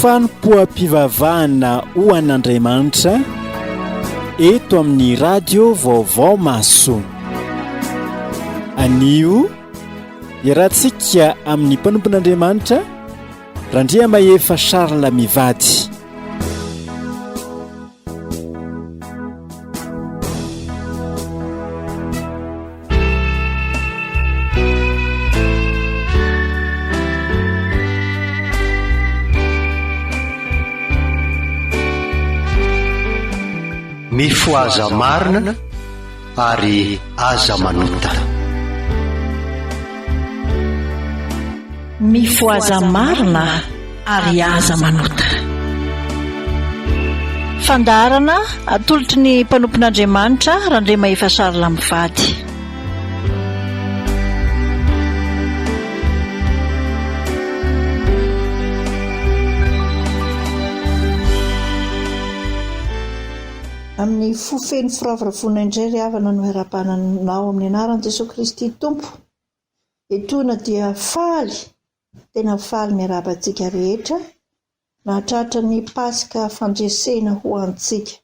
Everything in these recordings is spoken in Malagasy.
fanompoam-pivavahana ho an'Andriamanitra eto amin'ny radio vaovao maso. Anio iarahantsika amin'ny mpanompon'Andriamanitra Randriamahefa Charles Mivady. Mifo aza marina ary aza manota. Mifo aza marina ary aza manota. Fandarana atolotry ny mpanompon'Andriamanitra Randriamahefa Charles Mivady. Amin'ny fofeny firavoravoana indray ry havana no hera-pananao amin'ny anaran'i Jesosy Kristy Tompo. Etoana dia faly, tena faly miarahaba-tsika rehetra nahatratra ny Pasika fandresena ho antsika.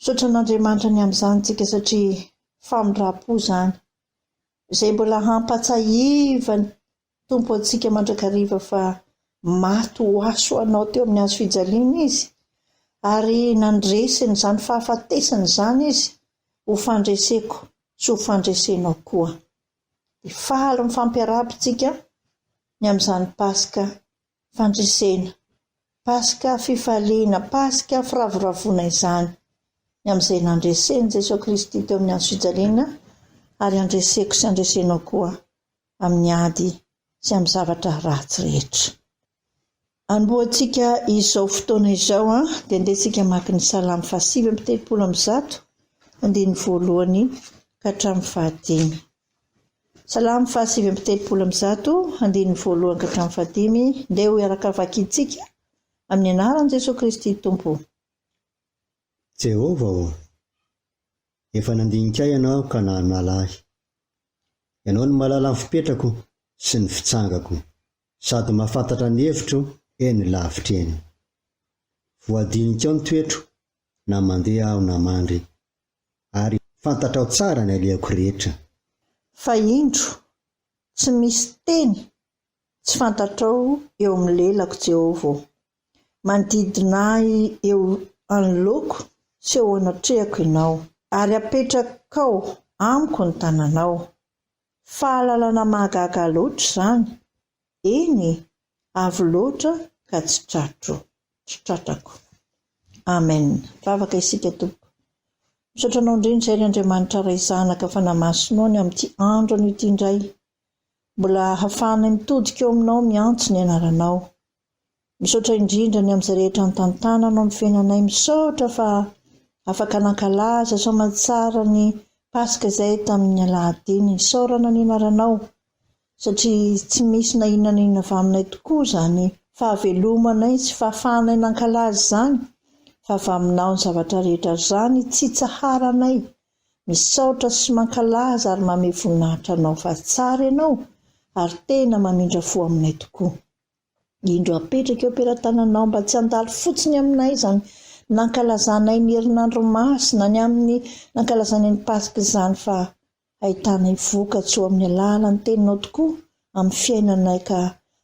Misaotra an'Andriamanitra ny amin'izany tsika satria famindram-po izany, izay mbola hampatsiahiva ny Tompo antsika mandrakariva fa maty ho aso anao teo amin'ny hazo fijaliana izy. Ary nandresiny izany fahafatesany izany izy ho fandreseko sy ho fandresenao koa. Dia faly mifampiarahaba-tsika ny amin'izany Pasika fandresena, Pasika fifaliana, Pasika firavoravoana izany, ny amin'izay nandreseny Jesosy Kristy teo amin'ny hazo fijaliana ary andreseko sy andresenao koa amin'ny ady sy amin'ny zavatra ratsy rehetra. Anomboantsika izao fotoana izao dia andehantsika maka ny Salamo 8:30 andiny voalohany ka hatramin'ny fahadimy. Salamo 8:30 andiny voalohany ka hatramin'ny fahadimy. Ndeha ho iaraka vakiantsika amin'ny anaran'i Jesosy Kristy Tompo. Jehova efa nandinika ianao ka nanala ahy. Ianao no malala ny fipetrako sy ny fitsangako, sady mahafantatra ny hevitro eny lavitra eny. Voadinikao ny toetro na mandeha aho na mandry, ary fantatrao tsara ny alehako rehetra. Fa indro tsy misy teny tsy fantatrao eo amin'ny lelako Jehova. Manodidina ahy eo anoloako sy eo anatrehako ianao, ary apetrakao amiko ny tananao. Fahalalana mahagaga loatra izany, eny avo loatra ka tsy tratrako. Amen. Vavaka isika Tompo. Misaotra anao indrindra izay Andriamanitra ray zanaka fa namasinao ny amin'ity andro an'ity indray. Mbola hafahana mitodika eo aminao miantso ny anaranao. Misaotra indrindra ny amin'izay rehetra nitantananao ny fiainanay. Misaotra fa afaka nankalaza soamantsara ny Pasika izay tamin'ny Alahadiny. Saorana ny anaranao satria tsy misy na inona na inona avy aminay tokoa izany fahavelomanay sy fahafahanay nankalaza izany, fa avy aminao ny zavatra rehetra izany tsy tsaharanay. Misaotra sy mankalaza ary manome voninahitra anao fa tsara ianao ary tena mamindra fo aminay tokoa. Indro apetraka eo am-pelantananao mba tsy handalo fotsiny aminay izany nankalazanay ny herinandro masina ny amin'ny nankalazanay ny Pasika izany, fa ahitanay vokatsoa amin'ny alalan'ny teninao tokoa amin'ny fiainanay, ka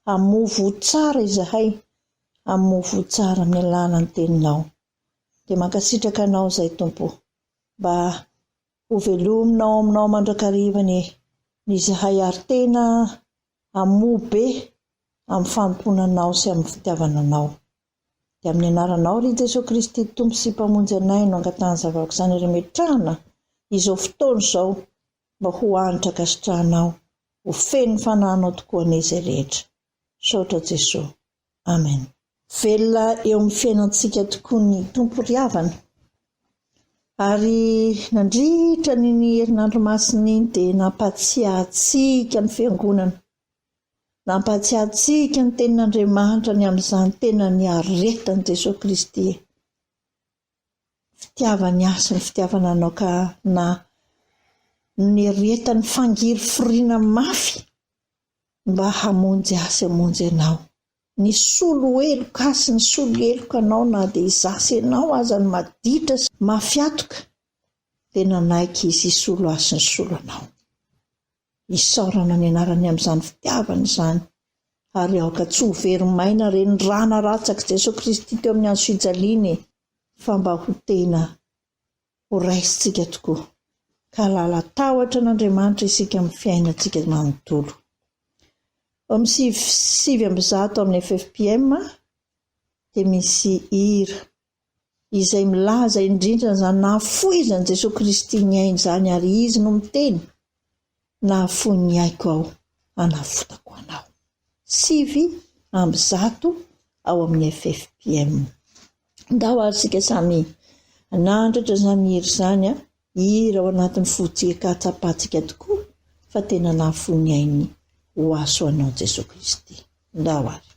hamovo tsara izahay, hamovo tsara amin'ny alalan'ny teninao. Dia mankasitraka anao izay Tompo, mba ho velominao aminao mandrakariva ny izahay ary tena hamoho be amin'ny fanomponanao sy amin'ny fitiavananao. Dia amin'ny anaranao ry Jesosy Kristy Tompo sy mpamonjy anay no angatahany zavako izany remetrahana izao fotoana izao, mba ho anitra kasitrahanao, ho feno fanahinao tokoa an'izay rehetra. Saotra Jesosy. Amen. Velona eo amin'ny fiainantsika tokoa ny Tompo ry havana. Ary nandritra ny herinandro masina iny dia nampatsiahantsika ny fiangonana, nampatsiahantsika ny tenin'Andriamanitra ny amin'izany tena ny aretan'i Jesosy Kristy. Fitiavany asa ny fitiavana anao ka na ny aretan'ny fangiry firiana mafy mba hamonjy asa hamonjy anao. ny solo eloka sy ny solo eloka anao na dia izasy ianao aza ny maditra sy mafiatoka dia nanaiky izy isolo azy sy ny solo anao. Isaorana ny anarany amin'izany fitiavana izany ary aoka tsy ho verimaina reny rana ratsaka Jesosy Kristy teo amin'ny hazo fijaliany fa mba ho tena ho raisitsika tokoa ka lala tahotra n'Andriamanitra isika amin'ny fiainantsika manontolo. Amin'ny 7:7 amin'ny FFPM dia misy hira izay milaza indrindra izany nahafoizan'i Jesosy Kristy ny ainy izany ary izy no miteny nahafoy ny aiko aho hanafotako anao. 7:1 ao amin'ny FFPM. Ndao ary sika samy nandratra izany hira izany hira ao anatin'ny fotsika ka tsapatsika tokoa fa tena nahafoy ny ainy ho aso anao Jesosy Kristy. Ndao ary.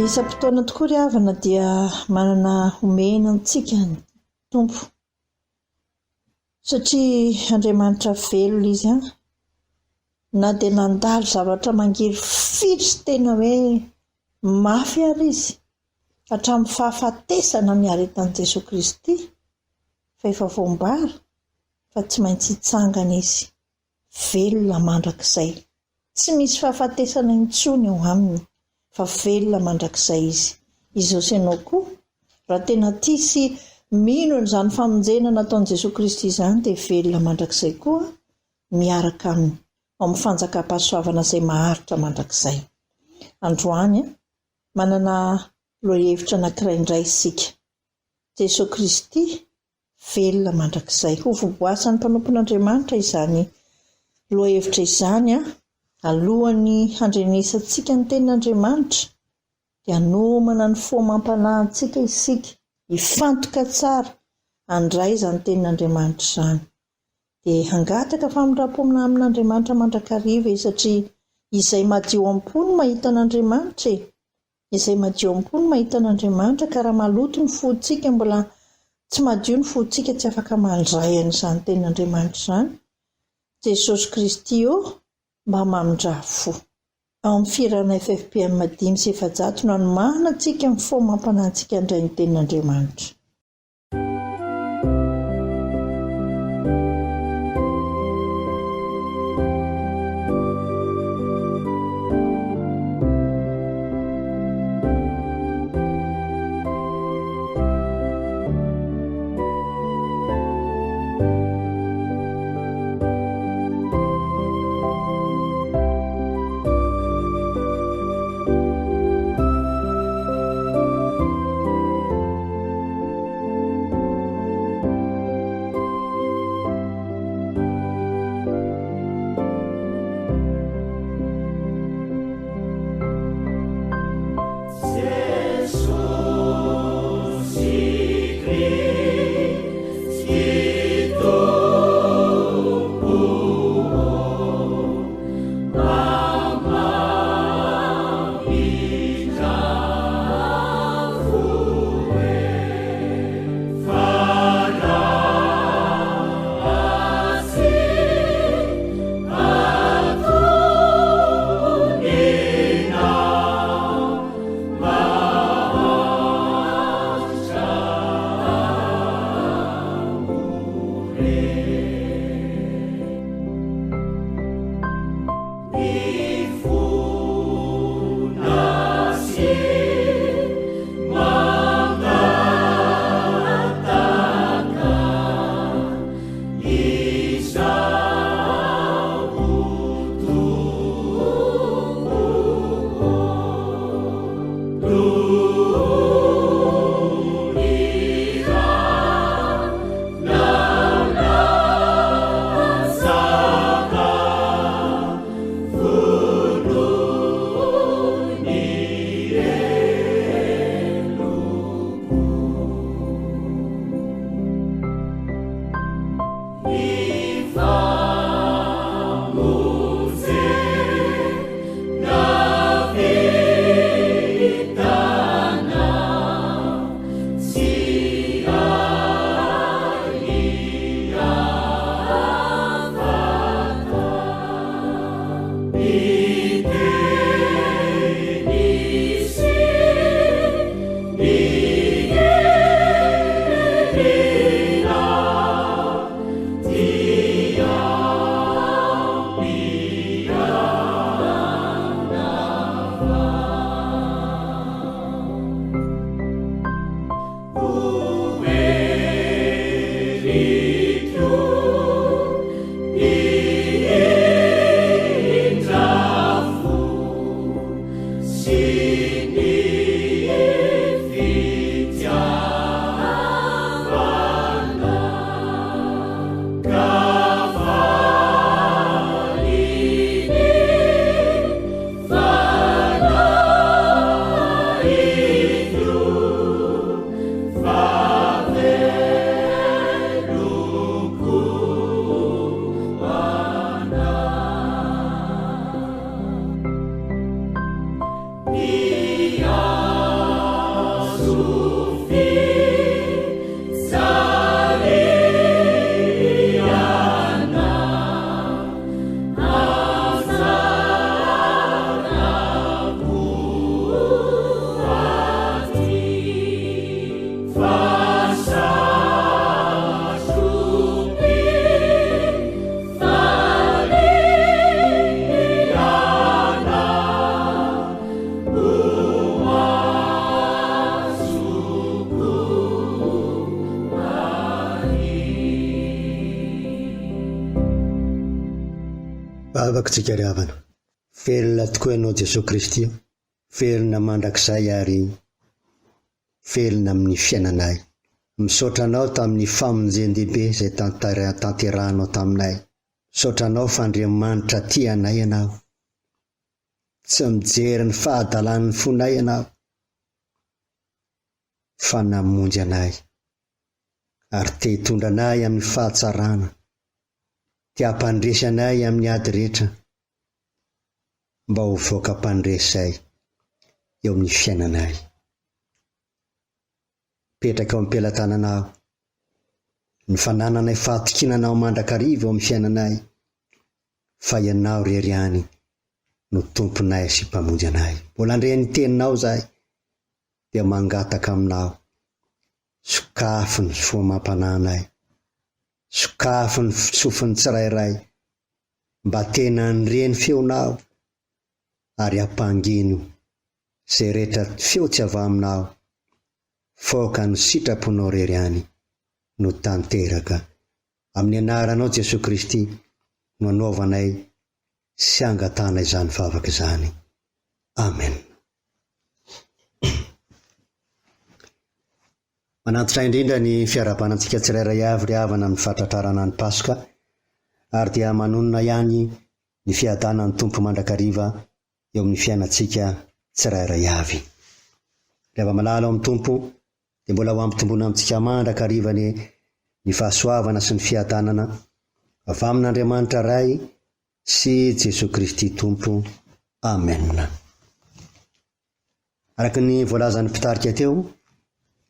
Isam-potoana tokoa ry havana dia manana omena antsika ny tompo satria Andriamanitra velona izy na dia nandalo zavatra mangiry firy sy tena hoe mafy ary izy hatramin'ny fahafatesana miaro etan'i Jesosy Kristy fa efa voambara fa tsy maintsy hitsangana izy velona mandrakizay tsy misy fahafatesana intsony ao aminy fa velona mandrakizay izy ianao koa raha tena tia sy mino n'izany famonjena nataon'i Jesosy Kristy izany dia velona mandrakizay koa miaraka aminy ao amin'ny fanjakam-pahasoavana izay maharitra mandrakizay. Androany manana lohahevitra anankiray indray isika. Jesosy Kristy velona mandrakizay ho voboasan'ny mpanompon'Andriamanitra izany lohahevitra izany alohan'ny handrenesantsika ny tenin'Andriamanitra dia hanomana ny foamam-panahintsika isika hifantoka tsara handray izany tenin'Andriamanitra izany dia hangataka famindrapo amin'Andriamanitra mandrakariva satria izay madio am-po no mahita an'Andriamanitra izay madio am-po no mahita an'Andriamanitra ka raha maloto ny fontsika tsy madio ny fontsika tsy afaka mandray an'izany tenin'Andriamanitra izany Jesosy Kristy io mba mamindra fo. Ao amin'ny firana FFPM 5 no hanomahana antsika amin'ny fo mampanantsika indray ny tenin'Andriamanitra. Vavakantsika ry havana, velona tokoa ianao Jesosy Kristy, velona mandrakizay ary velona amin'ny fiainanay. Misaotra anao tamin'ny famonjen-dehibe izay tanterahanao taminay. Misaotra anao fa Andriamanitra tia anay ianao, tsy mijery ny fahadalan'ny fonay ianao, fa namonjy anay ary te hitondra anay amin'ny fahatsarana, te hampandresy anay amin'ny ady rehetra, mba ho voaka mpandresy eo amin'ny fiainanay. Petraka eo amin'ny pelantananao, ny fanananay fahatokinanao mandrakariva eo amin'ny fiainanay, fa ianao rery any no tomponay sy mpamonjy anay. Mbola andreny teninao zahay dia mangataka aminao, sokafo ny foamam-pananay, sokafo ny fitsofiny tsirairay, mba tena nireny feonao ary ampangino zay rehetra feo tsy avy aminao, foka ny sitraponao rery any no tanteraka. Amin'ny anaranao Jesoa Kristy no anaovanay sy angatana izany vavaka izany. Amen. Manantitra indrindra ny fiarabanantsika tsirairay avy ry havana amin'ny fahatratrarana ny Paska, ary dia manonona ihany ny fiadanan'ny Tompo mandrakariva eo amin'ny fiainantsika tsirairay avy. Rehefa malala ao amin'ny Tompo dia mbola ho ampitombona amintsika mandrakariva ny fahasoavana sy ny fiadanana avy amin'Andriamanitra Ray sy Jesoa Kristy Tompo. Amen. Araka ny voalazan'ny mpitarika teo,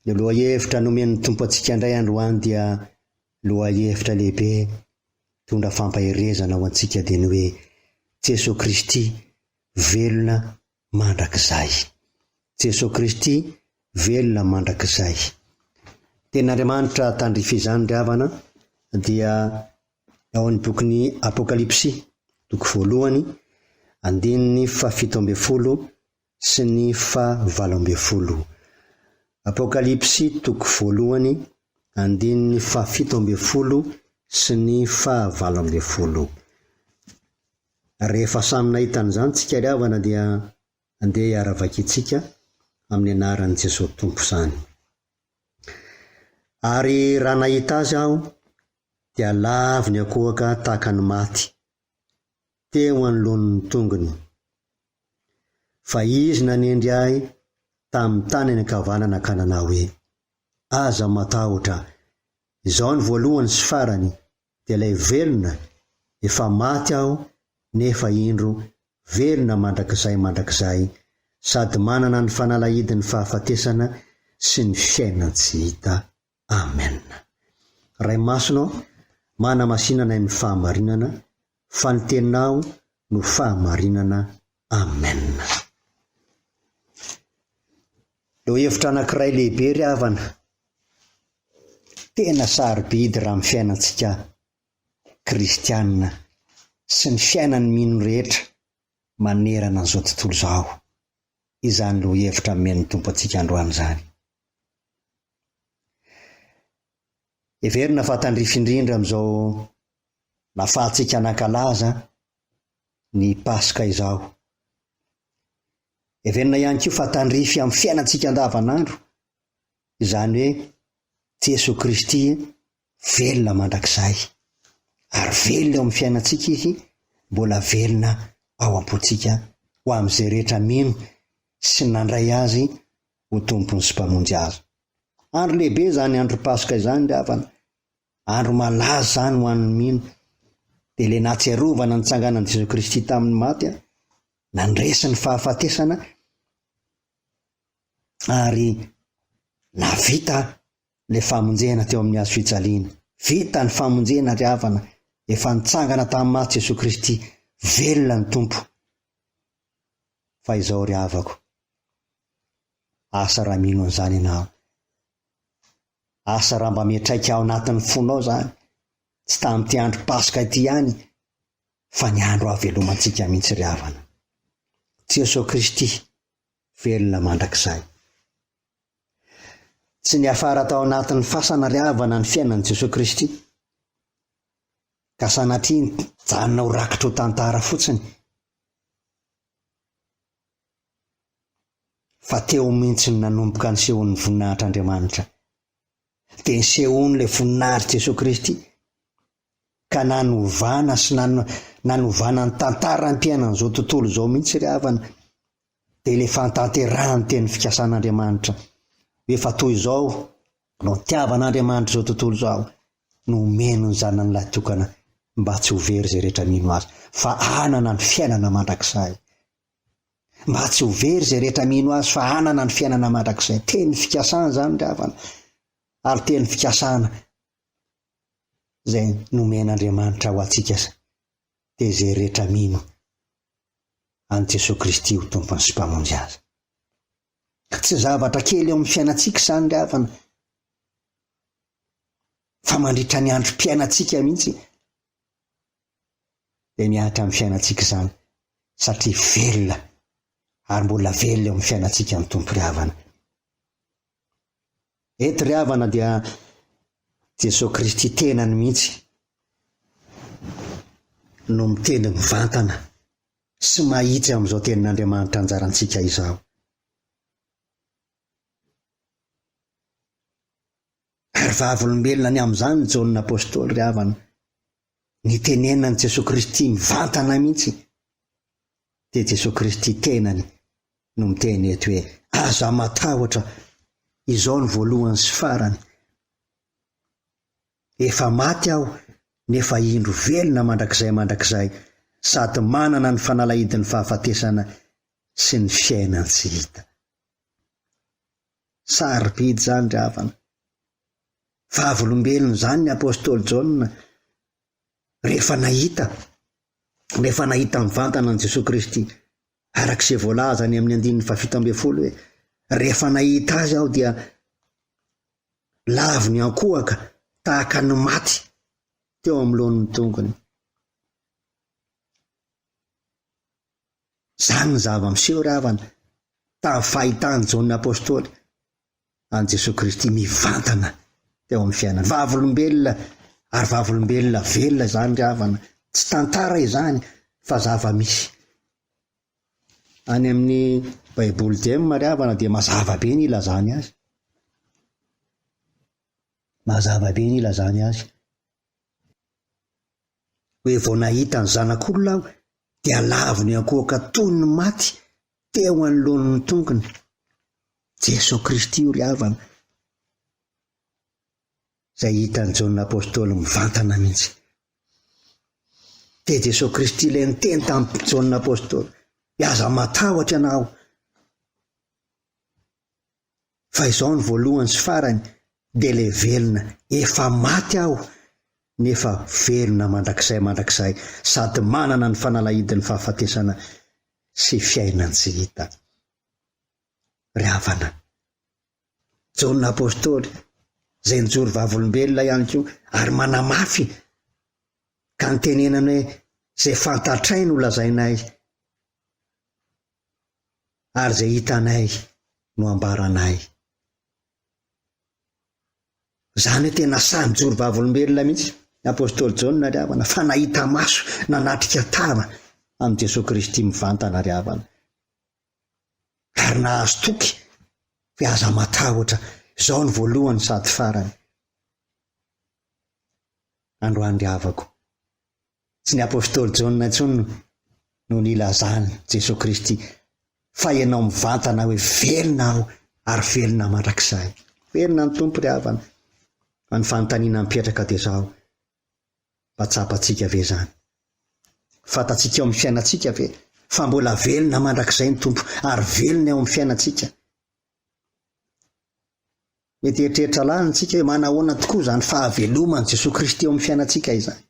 ny lohahevitra nomen'ny Tompo antsika indray androany dia lohahevitra lehibe tondra fampaherezana ho antsika dia ny hoe Jesoa Kristy velona mandrakizay. Jesoa Kristy velona mandrakizay. Tenin'Andriamanitra tandrify izany ry havana dia ao amin'ny bokin'ny Apokalipsy, toko 1:17 sy ny 18. Apokalipsy toko 1:17 sy ny 18. Rehefa samy nahitan'izany tsika ry havana dia andeha hiara-vakitsika amin'ny anaran'i Jesosy Tompo izany. Ary raha nahita azy aho dia lavo ny akohaka tahaka ny maty teo anoloan'ny tongony, fa izy nanendry ahy tamin'ny tany any ankavanana ka nanao hoe, aza matahotra, izao ny voalohany sy farany, dia ilay velona, efa maty aho nefa indro velona mandrakizay, sady manana ny fanalahidin'ny fahafatesana sy ny fiainana tsy hita. Amen. Ray masonao, mana masinana ny fahamarinana, fa ny teninao no fahamarinana. Amen. Leo hevitra anankiray lehibe ry havana, tena sarobidy raha amin'ny fiainantsika kristianina sy ny fiainan'ny mino rehetra manerana an'izao tontolo izao. Izany leo hevitra men'ny Tompo antsika androany izany. Everina fa tandrify indrindra amin'izao nafahantsika nankalaza ny Paska izao. Everina ihany koa fa tandrify amin'ny fiainantsika andavanandro, izany hoe Jesoa Kristy velona mandrakizay, ary velona eo amin'ny fiainantsika izy, mbola velona ao am-pontsika ho amin'izay rehetra mino sy nandray azy ho tompony sy mpamonjy azy. Andro lehibe izany andro Paska izany ry havana, andro malaza izany ho an'ny mino, dia ilay nahatsiarovana ny tsanganan'i Jesoa Kristy tamin'ny maty, nandresy ny fahafatesana, ary navita ilay famonjena teo amin'ny hazo fijaliana. Vita ny famonjena ry havana, efa nitsangana tamin'ny maty Jesoa Kristy, velona ny Tompo. Fa izao ry havako, asa raha mino an'izany ianao, asa raha mba miatraika ao anatin'ny fonao izany, tsy tamin'ity andro Paska ity ihany, fa ny andro hahavelomantsika mihitsy ry havana. Jesoa Kristy velona mandrakizay. Tsy niafara tao anatin'ny fasana ry havana ny fiainan'i Jesoa Kristy, ka sanatria janona ho rakitra ho tantara fotsiny, fa teo mihitsy ny nanomboka ny sehon'ny voninahitr'Andriamanitra. Dia nisehony ilay voninahitr' Jesoa Kristy, ka nanovana sy nanovana ny tantara ny mpiainan'izao tontolo izao mihitsy ry havana. Dia ilay fantanterahany teny fikasan'Andriamanitra, efa toy izao no tiavan'Andriamanitra izao tontolo izao, no omeno ny zanany lahy tokana mba tsy ho very izay rehetra mino azy, fa hanana ny fiainana mandrakizay. Mba tsy ho very izay rehetra mino azy, fa hanana ny fiainana mandrakizay. Teny fikasana izany ry havana, ary teny fikasana izay nomen'Andriamanitra ho antsika dia izay rehetra mino an Jesosy Kristy ho tompony sy mpamonjy azy. Tsy zavatra kely eo amin'ny fiainantsika izany ry havana, fa mandritra ny androm-piainantsika mihitsy dia miahatra amin'ny fiainantsika izany, satria velona ary mbola velona eo amin'ny fiainantsika amin'ny tompo ry havana. Eto ry havana dia Jesosy Kristy tenany mihitsy no miteny mivantana sy mahitsy amin'izao tenin'Andriamanitra anjarantsika izao. Ary vavolombelona ny amin'izany ny Jaonina apôstôly ry havana, ny tenenany Jesosy Kristy mivantana mihitsy, dia Jesosy Kristy tenany no miteny eto hoe aza matahotra, izao ny voalohany sy farany. Efa maty aho nefa indro velona mandrakizay sady manana ny fanalahidin'ny fahafatesana sy ny fiainany tsy hita. Sarobidy izany ry havana. Vavolombelona izany ny apôstôly Jaonina rehefa nahita mivantana ny Jesosy Kristy, arak'izay voalaza any amin'ny 7:10 hoe rehefa nahita azy aho dia lavo ny ankohaka tahaka ny maty teo amin'ny lohan'ny tongony. Izany ny zava-miseho ry havana tamin'ny fahitany Jaonina apôstôly an Jesosy Kristy mivantana teo amin'ny fiainana. Vavolombelona ary vavolombelona velona izany ry havana, tsy tantara izany fa zava-misy. Any amin'ny Baiboly Jema ry havana dia mazava be ny ilazany azy. Mazava be ny ilazany azy. Hoe vao nahita ny zanak'olona aho dia lavo ny ankohaka toy ny maty teo anoloan'ny tongony. Jesosy Kristy io ry havana, izay hitan'ny Jaonina apôstôly mivantana mihitsy. Dia Jesosy Kristy ilay niteny tamin'ny Jaonina apôstôly, aza matahotra ianao, fa izao ny voalohany sy farany, dia ilay velona, efa maty aho nefa velona mandrakizay sady manana ny fanalahidin'ny fahafatesana sy fiainany tsy hita. Ry havana, Jaonina apôstôly izay nijoro vavolombelona ihany koa ary manamafy ka nitenenany hoe izay fantatray no lazainay ary izay hitanay no ambaranay. Izany hoe tena samy joro vavolombelona mihitsy apôstôly Jaonina ry havana, fa nahita maso nanatrika tara amin'ny Jesosy Kristy mivantana ry havana, ary nahazo toky fa aza matahotra, izao ny voalohany sady farany. Androany ry havako, tsy ny apôstôly Jaonina intsony no nilazany Jesosy Kristy, fa ianao mivantana hoe velona aho ary velona mandrakizay. Velona ny tompo ry havana, fa ny fanontaniana mipetraka dia izao, mba-tsapantsika ve izany? Fantatsika eo amin'ny fiainantsika ve fa mbola velona mandrakizay ny tompo ary velona eo amin'ny fiainantsika? Mety eritreritra lanintsika hoe manahoana tokoa izany fahavelomany Jesosy Kristy eo amin'ny fiainantsika izany.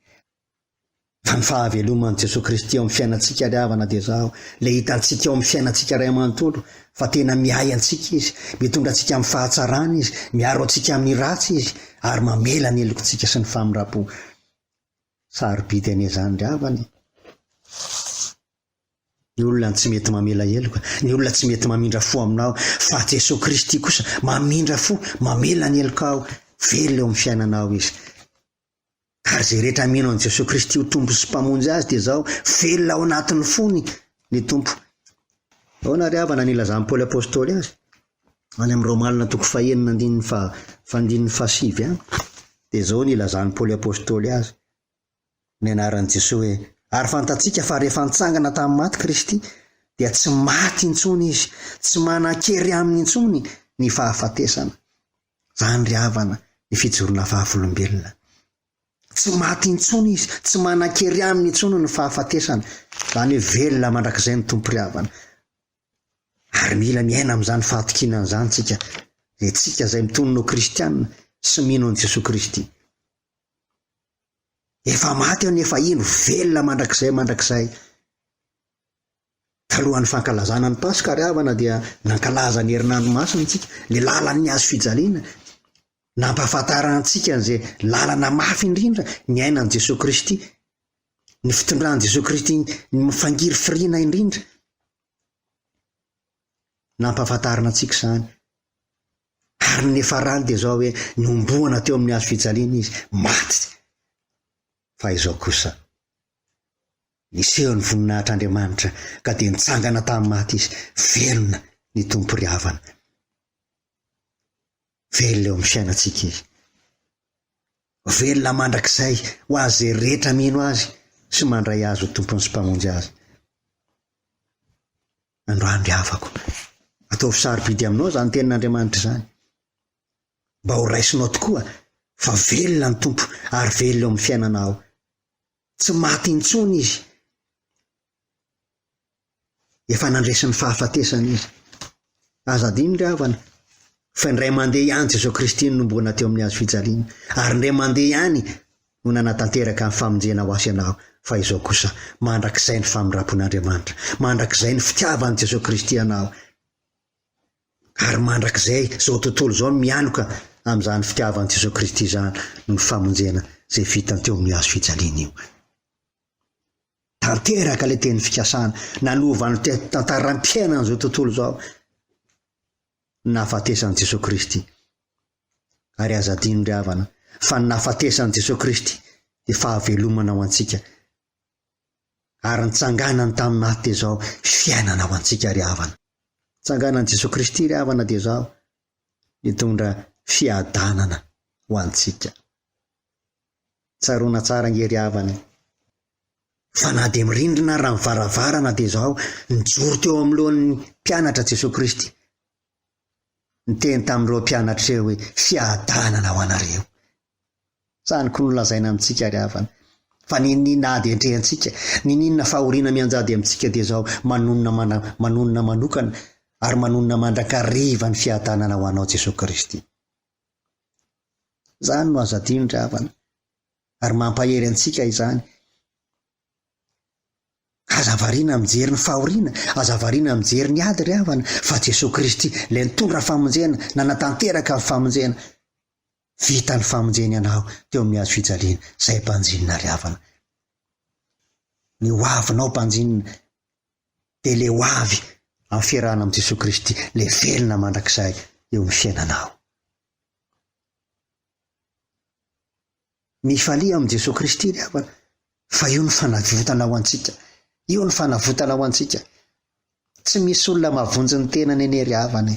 Fa ny fahavelomany Jesosy Kristy eo amin'ny fiainantsika ry havana dia izao, ilay hitantsika eo amin'ny fiainantsika ray amanontolo, fa tena miay antsika izy, mitondra antsika amin'ny fahatsarana izy, miaro antsika amin'ny ratsy izy, ary mamela ny helokontsika sy ny famirapo. Sarobidy ane izany ry havana. Ny olona tsy mety mamela heloka, ny olona tsy mety mamindra fo aminao, fa Jesosy Kristy kosa mamindra fo, mamela ny heloka ao, velona eo amin'ny fiainanao izy. Ary izay rehetra mino an Jesosy Kristy ho tompo sy mpamonjy azy dia izao, velona ao anatin'ny fony ny tompo. Ahoana ry havana nilazan'i Paoly apôstôly azy any amin'ny Romanina 9:7 any, dia izao nilazan'i Paoly apôstôly azy ny anaran'i Jesosy hoe ary fantatsika fa rehefa nitsangana tamin'ny maty Kristy dia tsy maty intsony izy, tsy manan-kery aminy intsony ny fahafatesana. Izany ry havana ny fijorona vavolombelona. Tsy maty intsony izy, tsy manan-kery aminy intsony ny fahafatesana. Izany hoe velona mandrakizay ny tompo ry havana. Ary mila miaina amin'izany fahatokinana izany tsika, dia tsika izay mitonona ho kristianina sy mino an Jesosy Kristy. efa maty aho nefa ino velona mandrakizay talohan'ny fankalazana ny Paska ry havana dia nankalaza ny herinandromasina antsika le lalan'ny hazo fijaliana, nampahafantarana antsika an'izay lalana mafy indrindra ny ainan'i Jesosy Kristy, ny fitondran'i Jesosy Kristy ny mifangiry firiana indrindra, nampahafantarana antsika izany. Ary ny farany dia zao hoe nomboana teo amin'ny hazo fijaliana izy maty, fa izao kosa niseho ny voninahitr'Andriamanitra ka dia nitsangana tamin'ny maty izy, velona ny tompo ry havana, velona eo amin'ny fiainantsika izy, velona mandrakizay ho azy izay rehetra mino azy sy mandray azy ho tompony sy mpamonjy azy. Androany ry havako, ataovy sarobidy aminao zany tenin'Andriamanitra izany, mba ho raisinao tokoa fa velona ny tompo ary velona eo amin'ny fiainanao, tsy maty intsony izy, efa nandresin'ny fahafatesana izy. Aza adino ry havana fa indray mandeha ihany Jesosy Kristy nomboana teo amin'ny hazo fijaliana, ary indray mandeha ihany no nanatanteraka ny famonjena ho asy anao, fa izao kosa mandrakizay ny famirapon'Andriamanitra, mandrakizay ny fitiavan'i Jesosy Kristy anao, ary mandrakizay zao tontolo zao mianoka amin'izany fitiavan'i Jesosy Kristy izany no famonjena izay vitany teo amin'ny hazo fijaliana io. Tanteraka le teny fikasana nanovany tantaram-piainana zao tontolo zao nahafatesan'i Jesosy Kristy. Ary aza adino ry havana fa ny nahafatesan'i Jesosy Kristy dia fahavelomana ho antsika, ary nitsanganany tamin'ny maty dia zao fiainana ho antsika ry havana. Tsanganan'i Jesosy Kristy ry havana dia zao nitondra fiadanana ho antsika. Tsaroana tsara nge ry havana, fa na dia mirindrina raha mivaravarana dia zao nijoro teo amin'ny lohan'ny mpianatra Jesosy Kristy, niteny tamin'ireo mpianatra eo hoe fiadanana ho anareo. Zany ko nolazaina amintsika ry havana, fa ninina ady entrehantsika, ninina fahoriana mianjady amintsika dia zao manonona manokana ary manonona mandrakariva ny fiadanana ho anao Jesosy Kristy. Zany no azo adino ry havana, ary mampahery antsika izany. Aza variana mijery ny fahoriana, aza variana mijery ny ady ry havana, fa Jesosy Kristy le nitondra famonjena, nanatanteraka ny famonjena, vita ny famonjena anao teo amin'ny hazo fijaliana. Zay mpanjinina ry havana, ny hoavinao mpanjinina dia le hoavy amin'ny fiarahana amin'ny Jesosy Kristy, le velona mandrakizay eo amin'ny fiainanao. Mifalia amin'ny Jesosy Kristy ry havana, fa io ny fanavotana ho antsika, io ny fanavotana ho antsika. Tsy misy olona mavonjy ny tenany eny ry havana,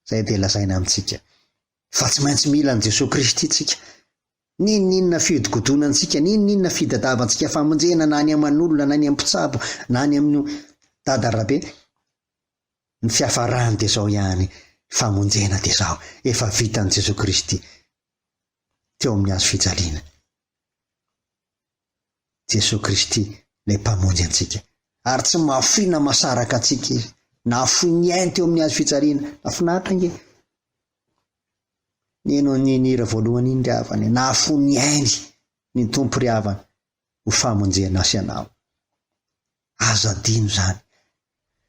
zay dia lazaina amintsika fa tsy maintsy mila ny Jesosy Kristy tsika. Ninona fiodikodonantsika, ninona fidadavantsika famonjena, na ny aman'olona, na ny ampitsabo, na ny amin'ny dadarabe, ny fiafarany dia zao ihany, famonjena dia zao efa vitan'i Jesosy Kristy teo amin'ny hazo fijaliana. Jesosy Kristy le mpamonjy antsika, ary tsy mahafoy na masaraka antsika izy, nahafoy ny ainy teo amin'ny hazo fijaliana. Nafinaritra nge neno nira voalohany iny ry havana, nahafoy ny ainy ny tompo ry havana ho famonjena asy anao. Aza adino zany,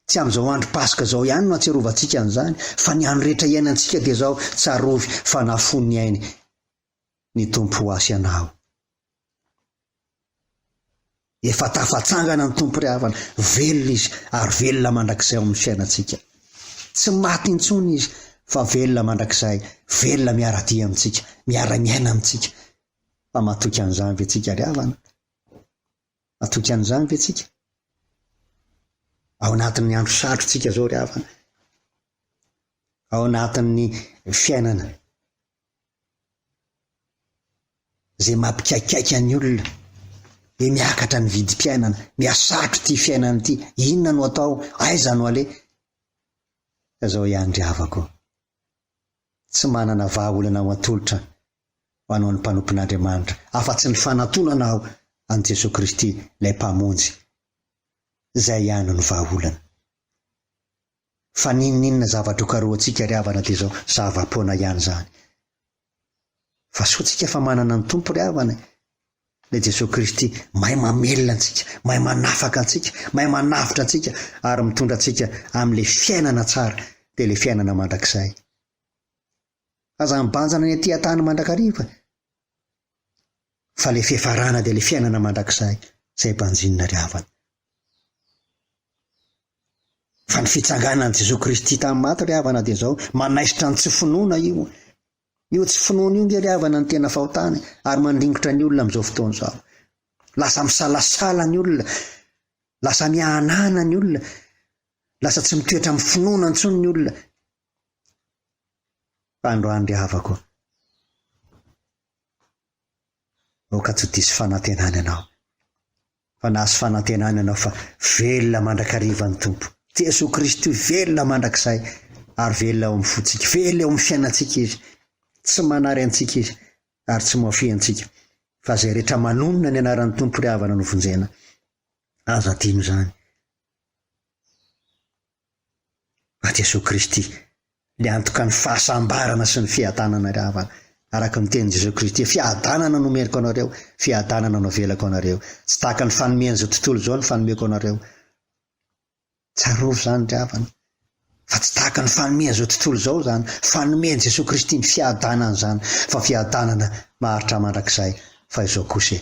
tsy amin'izao andro Paska zao ihany no atsiarovantsika an'izany, fa ny andro rehetra iainantsika dia zao tsarovy fa nahafoy ny ainy ny tompo ho asy anao. Efa tafatsangana ny tompo ry havana, velona izy ary velona mandrakizay amin'ny fiainantsika. Tsy maty intsony izy fa velona mandrakizay, velona miaradia amintsika, miara-miaina amintsika. Fa matoky an'izany ve tsika ry havana? Matoky an'izany ve tsika? Ao anatin'ny andro sarotsika zao ry havana, ao anatin'ny fiainana zay mampikaikaika ny olona, dia miakatra ny vidim-piainana, miasatro ty fiainana ity, inona no atao, aiza no ale. Zao ihany ry havako, tsy manana vahaolana ho atolotra ho anao ny mpanompon'Andriamanitra afa-tsy ny fanatonana ao an' Jesosy Kristy lay mpamonjy. Zay ihany ny vahaolana. Fa ninona zavatra karoantsika ry havana dia zao zava-poana ihany zany. Fa soantsika fa manana ny tompo ry havana, le Jesosy Kristy mahay mamelona antsika, mahay manafaka antsika, mahay manavitra antsika ary mitondra antsika amin'le fiainana tsara dia le fiainana mandrakizay. Aza mibanjana ny aty an-tany mandrakariva fa le fiafarana dia le fiainana mandrakizay izay banjinina ry havana. Fa ny fitsanganan'i Jesosy Kristy tamin'ny maty ry havana dia izao manaisitra ny tsy finoana io. Io tsy finoana io nge ry havana ny tena fahotany ary mandringotra ny olona amin'izao fotoana izao. Lasa misalasala ny olona, lasa mihanana ny olona, lasa tsy mitoetra amin'ny finoana intsony ny olona. Fa androany ry havako, ka tsy diso fanantenana ianao, fa nahazo fanantenana ianao fa velona mandrakariva ny tompo. Jesosy Kristy velona mandrakizay ary velona eo amin'ny fotsika, velona eo amin'ny fiainantsika izy, tsy manary antsika izy ary tsy moafy antsika. Fa izay rehetra manonona ny anaran'ny tompo ry havana no vonjena. Aza dino izany. Fa Jesosy Kristy le antoka ny fahasambarana sy ny fiadanana ry havana. Araka ny teny Jesosy Kristy, fiadanana no omeniko anareo, fiadanana no avelako anareo. Tsy tahaka ny fanomen'izao tontolo izao ny fanomeko anareo. Tsarovy izany ry havana. Fa tsy tahaka ny fanomen'izao tontolo izao izany, fanomen'i Jesosy Kristy ny fiadanana izany, fa fiadanana maharitra mandrakizay. Fa izao kosa,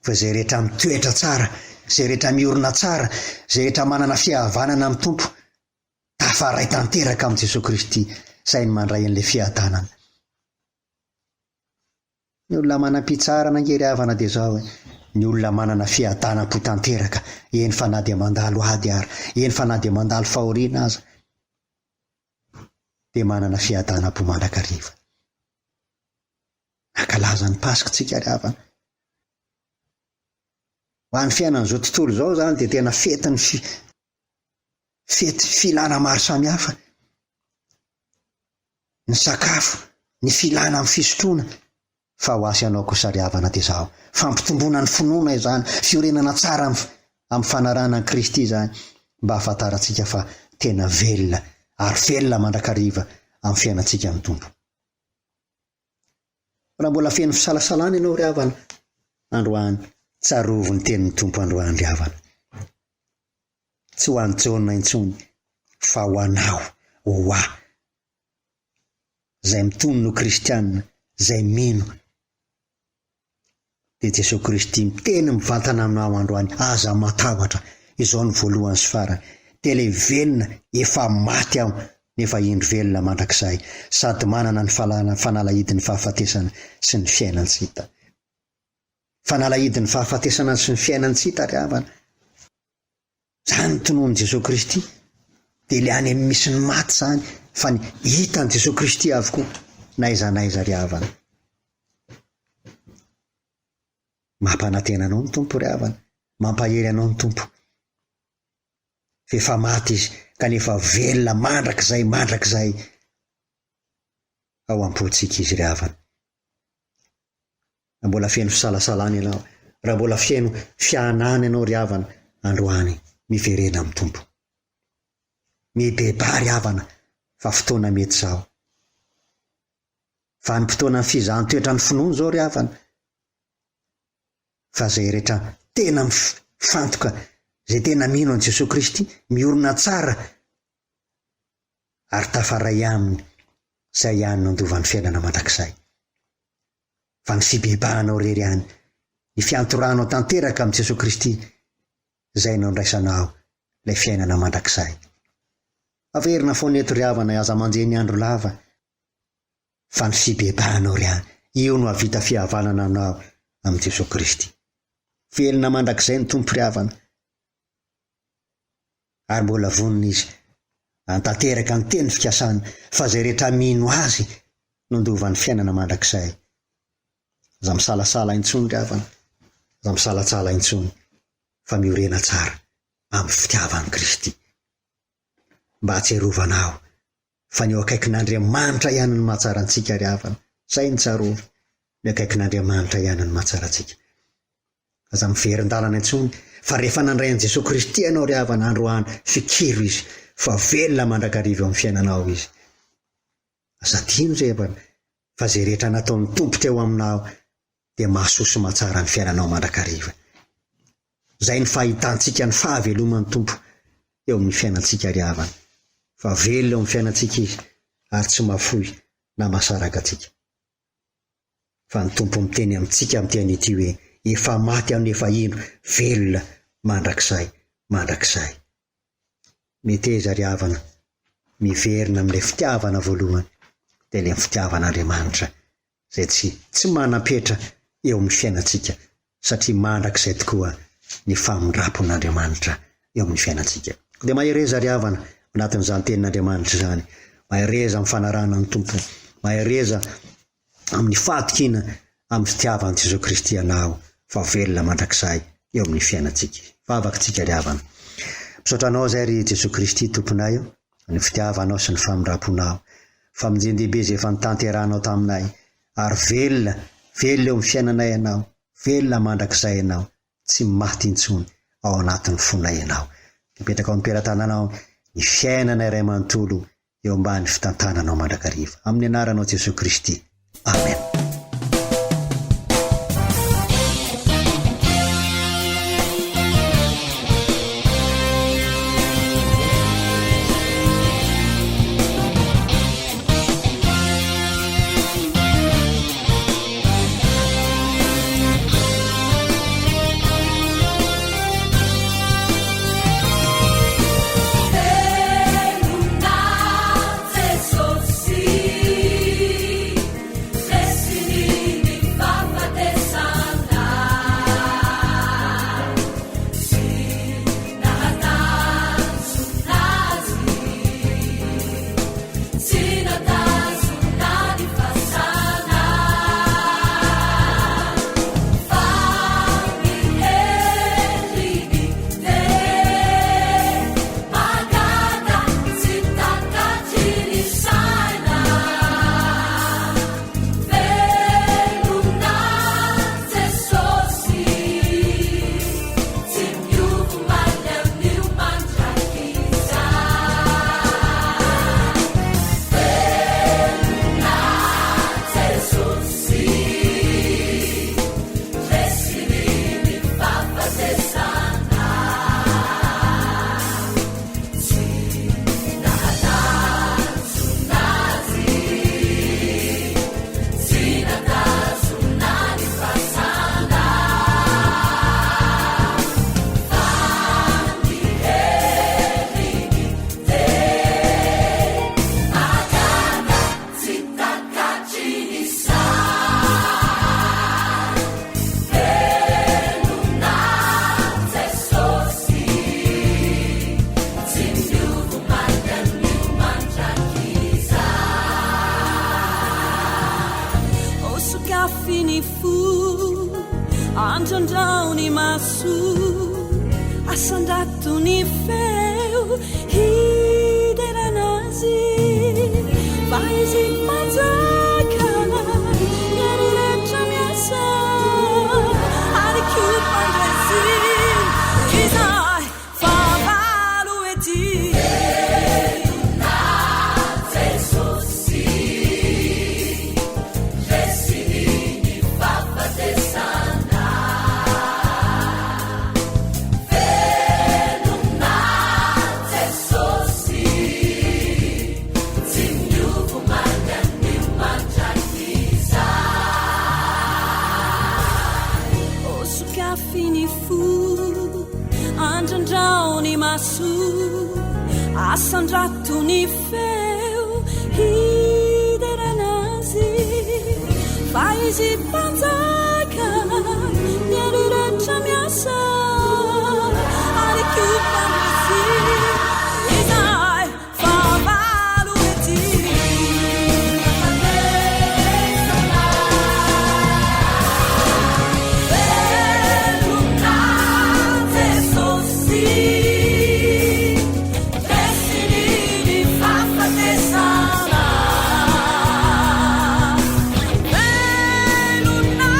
fa izay rehetra mitoetra tsara, izay rehetra miorina tsara, izay rehetra manana fihavanana amin'ny tompo, tafaray tanteraka amin'i Jesosy Kristy, izay ny mandray an'ilay fiadanana. Ny olona manam-pitsarana nge ry havana dia izao, ny olona manana fiadanam-po tanteraka, eny fa na dia mandalo ady ary, eny fa na dia mandalo fahoriana aza, dia manana fiadanam-po mandrakariva. Akalaza ny Pasikatsika ry havana. Ho an'ny fiainan'izao tontolo izao izany dia tena fety filana maro samihafa. Ny sakafo, ny filana amin'ny fisotroana. Fa ho asy ianao kosa ry havana dia izao, fampitomboana ny finoana izany, fiorenana tsara amin'ny fanarana ny Kristy izany, mba hahafantarantsika fa tena velona ary velona mandrakariva amin'ny fiainantsika amin'ny tompo. Raha mbola feno fisalasalana ianao ry havana, androany tsarovo ny tenin'ny tompo androany ry havana. Tsy ho an'ny Jaona intsony, fa ho anao, ho aho, izay mitonona ho kristianina, izay mino. Dia Jesosy Kristy miteny mivantana aminao androany, aza matahotra, izao ny voalohany sy farany. Dia ilay velona efa maty aho, nefa indro velona mandrakizay, sady manana ny fanalahidin'ny fahafatesana sy ny fiainantsita. Fanalahidin'ny fahafatesana sy ny fiainantsita ry havana. Izany tonoan'i Jesosy Kristy, dia ilay any amin'ny misy ny maty izany, fa ny hitan'i Jesosy Kristy avokoa, n'aiza ry havana. Mampanantena anao ny tompo ry havana, mampahery anao ny tompo. Fefa maty izy, kanefa velona mandrakizay ao am-potsika izy ry havana. Raha mbola feno fisalasalana ianao, raha mbola feno fianana ianao ry havana, androany miverena amin'ny tompo. Mibeba ry havana, fa fotoana mety izao. Fa ny fotoana ny fizahan-toetra ny finoana izao ry havana. Fa izay rehetra tena mifantoka, izay tena mino an'i Jesosy Kristy, miorina tsara ary tafaray aminy, izay ihany no andovan'ny fiainana mandrakizay. Fa ny fibebahanao rery ihany, ny fiantoranao tanteraka amin'i Jesosy Kristy, izay no andraisanao ilay fiainana mandrakizay. Averina foana eto ry havana, aza manjeny ny andro lava, fa ny fibebahanao ry ihany, io no havita fihavanana anao amin'i Jesosy Kristy. Velona mandrakizay ny tompo ry havana. Ary mbola vonona izy antanteraka ny teny fikasana, fa izay rehetra mino azy no andovan'ny fiainana mandrakizay. Aza misalasala intsony ry havana, aza misalatsala intsony, fa miorena tsara amin'ny fitiavan'i Kristy. Mba hatserovanao fa ny eo akaikin'Andriamanitra ihany ny mahatsara antsika ry havana. Izay ny tsarova, ny akaikin'Andriamanitra ihany ny mahatsara antsika. Aza miverin-dalana intsony, fa rehefa nandray an'i Jesosy Kristy ianao ry havana, androany fikiro izy, fa velona mandrakariva amin'ny fiainanao izy. Aza dino izay havana, fa izay rehetra nataon'ny tompo teo aminao, dia mahasoso mahatsara ny fiainanao mandrakariva. Zay ny fahitantsika ny fahaveloman'ny tompo eo amin'ny fiainantsika ry havana, fa velona eo amin'ny fiainantsika izy ary tsy mahafoy na mahasaraka atsika. Fa ny tompo miteny amintsika amin'ity hoe efa maty amin'ny efa ino, velona mandrakizay mandrakizay. Meteza ry havana miverina amin'ilay fitiavana voalohany, dia ilay fitiavan'Andriamanitra izay tsy manam-petra eo amin'ny fiainantsika, satria mandrakizay tokoa ny famindrapon'Andriamanitra eo amin'ny fiainantsika. Dia mahereza ry havana anatin'izany tenin'Andriamanitra izany, mahereza amin'ny fanarana ny tompo, mahereza amin'ny fahatokiana amin'ny fitiavan'i Jesosy Kristy anao, fa velona mandrakizay eo amin'ny fiainantsika. Vavakantsika ry havana, misaotra anao izay ry Jesosy Kristy tomponay, ny fitiavanao sy ny famindraponao, fa mijendehibe izay efa nitanteranao taminay, ary velona eo amin'ny fiainanay ianao, velona mandrakizay ianao, tsy maty intsony ao anatin'ny fonay ianao. Mipetraka ao amin'ny peran-tananao ny fiainanay iray manontolo eo ambany fitantananao mandrakariva, amin'ny anaranao Jesosy Kristy. Amen. Andrandraony maso asandrato ny feo hideranazy fa izy manjaka mieriretra miasa ary kopandrazy izay favalo ety asandrato ny feo hideranazy fa izy mpanjaka mieriretra miasa ary kopandrazy izay favalo ety velona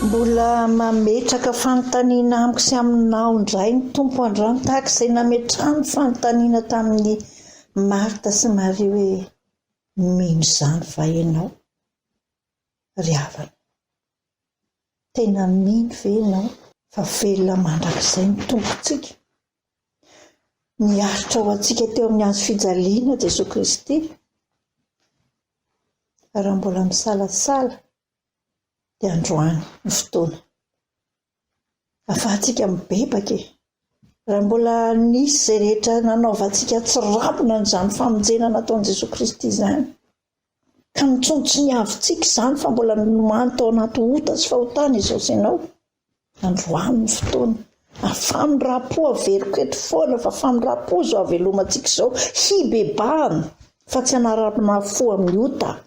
Mbola mametraka fanontaniana amiko sy aminao indray ny tompo andrano tahaka izay nametrahany fanontaniana tamin'ny Marta sy Maria hoe mino izany va ianao? Ry havana, tena mino ve ianao fa velona mandrakizay ny tompontsika? Niaritra ho antsika teo amin'ny hazo fijaliana Jesosy Kristy. Raha mbola misalasala dia androany ny fotoana afahantsika mibebaka e. Raha mbola nisy izay rehetra nanaovantsika tsy rabona n'izany famonjena nataon'i Jesosy Kristy izany, ka nitsontsy ny avintsika izany fa mbola nomany tao anaty ota sy fahotana izao sy ianao, androany ny fotoana afamindrapo averiko eto foana fa afamindrapo izao avelomantsika izao hibebahana fa tsy hanarana fo amin'ny ota.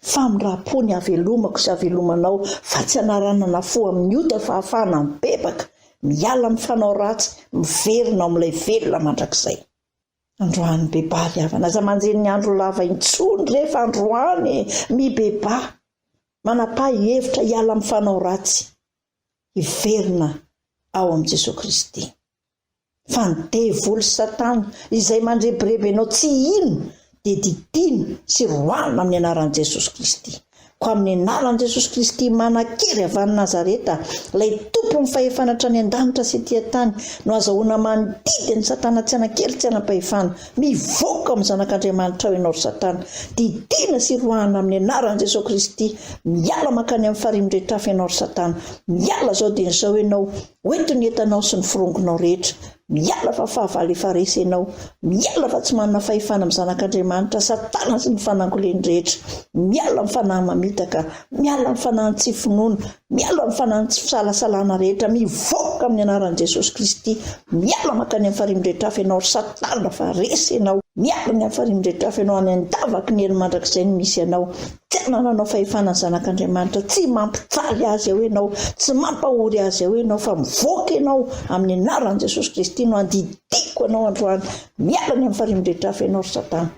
Famindrapo ny avelomako sy avelomanao fa tsy hanaranana fo amin'ny ota fa ahafahana mibebaka miala amin'ny fanao ratsy miverina amin'ilay velona mandrakizay. Androany bebaha ry havana, aza manjeny ny andro lava intsony rehefa androany mibebaha manapa-hevitra hiala amin'ny fanao ratsy hiverina ao amin'i Jesosy Kristy. Fa ny devoly Satana izay mandrebireby ianao tsy ino dia didina sy rohana amin'ny anaran'i Jesosy Kristy. Ko amin'ny anaran'i Jesosy Kristy manan-kery avy any Nazareta, ilay tompony fahefana hatrany an-danitra sy etỳ tany, no azahoana mandidy ny Satana tsy hanan-kely tsy hanam-pahefana. Mivoaka amin'ny zanak'Andriamanitra ao ianao ry Satana. Didina sy rohana amin'ny anaran'i Jesosy Kristy. Miala makany amin'ny farimon-drehetra ianao ry Satana. Miala zao dia izao ianao, hoento ny entanao sy ny forongonao rehetra. Miala fa fahavalo efa resy ianao. Miala fa tsy manana fahefana amin'ny zanak'Andriamanitra, Satana sy ny fanangoleny rehetra. Miala amin'ny fanahy mamitaka, miala amin'ny fanahy tsy finoana, miala amin'ny fanahy tsy fisalasalana rehetra. Mivoaka amin'ny anaran'i Jesosy Kristy. Miala makany amin'ny farimon-drehetra ianao ry Satana fa resy ianao. Miala ny amin'ny farimon-drehetra ianao any andavaka ny hely mandrakizay ny misy ianao. Tsy nananao fahefana ny zanak'Andriamanitra, tsy mampitaly azy ao ianao, tsy mampahory azy ao ianao, fa mivoaka ianao amin'ny anaran'i Jesosy Kristy no andidiko ianao androany. Miala ny amin'ny farimon-drehetra ianao ry Satana.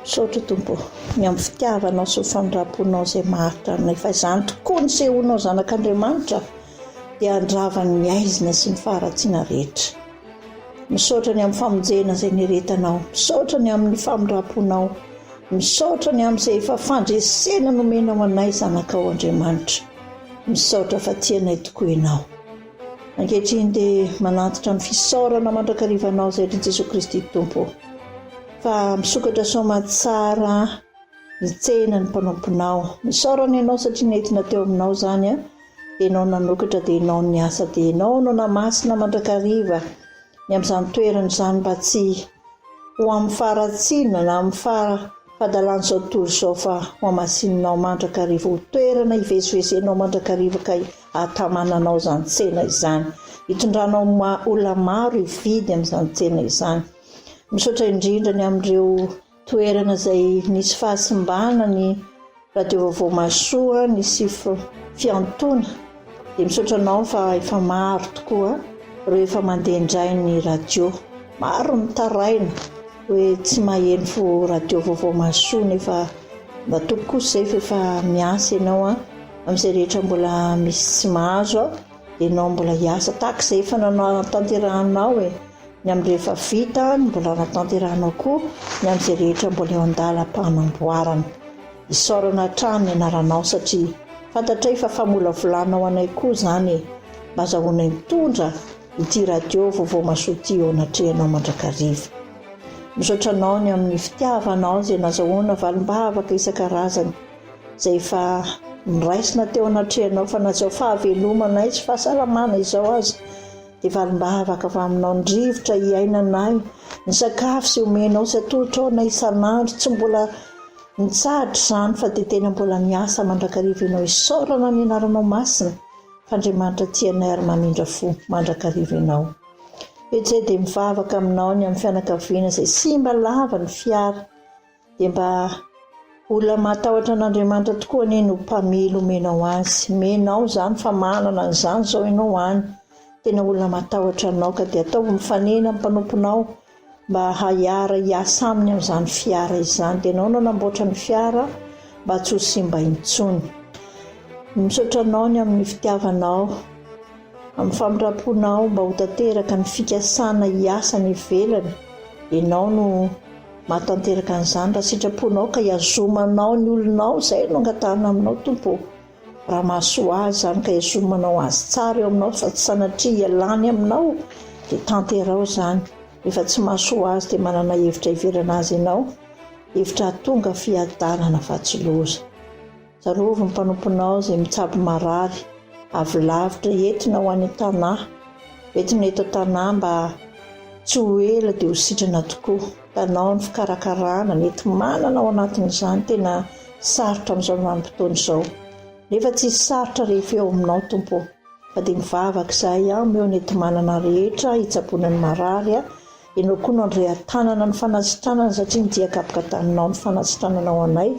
Misaotra Tompo, ny amin'ny fitiavanao sy ny famindraponao izay maharitra aminay, fa izany tokoa ny sehoanao zanak'Andriamanitra dia andravany ny aizina sy ny faharatsiana rehetra. Misaotra ny amin'ny famonjena izay niretanao, misaotra ny amin'ny famindraponao, misaotra ny amin'izay efa fandresena nomenao anay zanakao Andriamanitra. Misaotra fa tianay tokoa ianao. Ankehitriny dia manantitra ny fisaorana mandrakarivanao izay ry Jesosy Kristy Tompo, fa misokatra soamantsara ny tsena ny mpanomponao. Misaorana ianao satria nentina teo aminao izany a, dia ianao nanokatra, dia ianao ny asa, dia ianao no namasina mandrakariva ny amin'izany toerana izany mba tsy ho amin'ny faharatsiana na amin'ny fahadalan'izao tontolo izao, fa ho amasinanao mandrakariva ho toerana hivezivezenao mandrakariva ka ahatamananao izany tsena izany, hitondranao olona maro hividy amin'izany tsena izany. Misaotra indrindra ny amin'ireo toerana izay nisy fahasimbana ny radio vaovao Masoa, nisy fiantona, dia misaotra anao fa efa maro tokoa ireo efa mandeha indray ny radio. Maro mitaraina hoe tsy maheno fo radio vaovao Masoa, nefa mba toko kosa izay fa efa miasa ianao amin'izay rehetra mbola misy tsy mahazo dia ianao mbola hiasa tahaka izay efa natanterahanao ny amin'ny rehefa vita mbola natanterahanao koa ny amin'izay rehetra mbola eo an-dalam-panamboarana. Isaorana hatrany ny anaranao satria fantatray fa famolavolanao anay koa izany mba azahoana mitondra ity radio vaovao Masoa ity eo anatrehanao mandrakariva. Misaotra anao ny amin'ny fitiavanao izay nazahoana valim-bavaka isan-karazany izay efa miraisina teo anatrehanao fa nazao fahavelomana tsy fahasalamana izao azy dia valim-bavaka fa aminao ny rivotra hiainanay ny sakafo sy omenao sy atolotra ao na isan'andro tsy mbola nitsahatra izany fa dia tena mbola miasa mandrakariva ianao isaorana ny anaranao masina fa Andriamanitra tianay ary mamindra fo mandrakariva ianao. Etsy dia mivavaka aminao ny amin'ny fianakaviana izay simba lava ny fiara dia mba olona matahotra an'Andriamanitra tokoa ny no mpamily omenao azy. Menao izany fa manana an'izany izao ianao any. Tena olona matahotra anao ka dia atao mifanena amin'ny mpanomponao mba haiara hiasa aminy amin'izany fiara izany. Dia ianao no nanamboatra ny fiara mba tsy ho simba intsony. Misaotra anao ny amin'ny fitiavanao, amin'ny famindramponao mba ho tanteraka ny fikasana hiasa ny ivelany. Ianao no mahatanteraka an'izany raha sitraponao ka hiazomanao ny olonao izay no angatahana aminao tompo. Raha mahasoa azy izany ka hiazomanao azy tsara eo aminao fa tsy sanatria hialany aminao dia tanterao izany. Rehefa tsy mahasoa azy dia manana hevitra hiverana azy ianao, hevitra hatonga fiadanana fa tsy loza. Tsarovy ny mpanomponao izay mitsabo marary avy lavitra entina ho any an-tanahy, entina eto an-tanahy mba tsy ho ela dia ho sitrana tokoa. Tanao ny fikarakarana nety manana ao anatin'izany tena sarotra amin'izao vanim-potoana izao. Nefa tsy sarotra rehefa eo aminao tompo fa dia mivavaka izahay eo nety manana rehetra hitsaboana ny marary ianao koa no andrea-tanana ny fanasitranana satria nidiakapoka taminao ny fanasitranana ao anay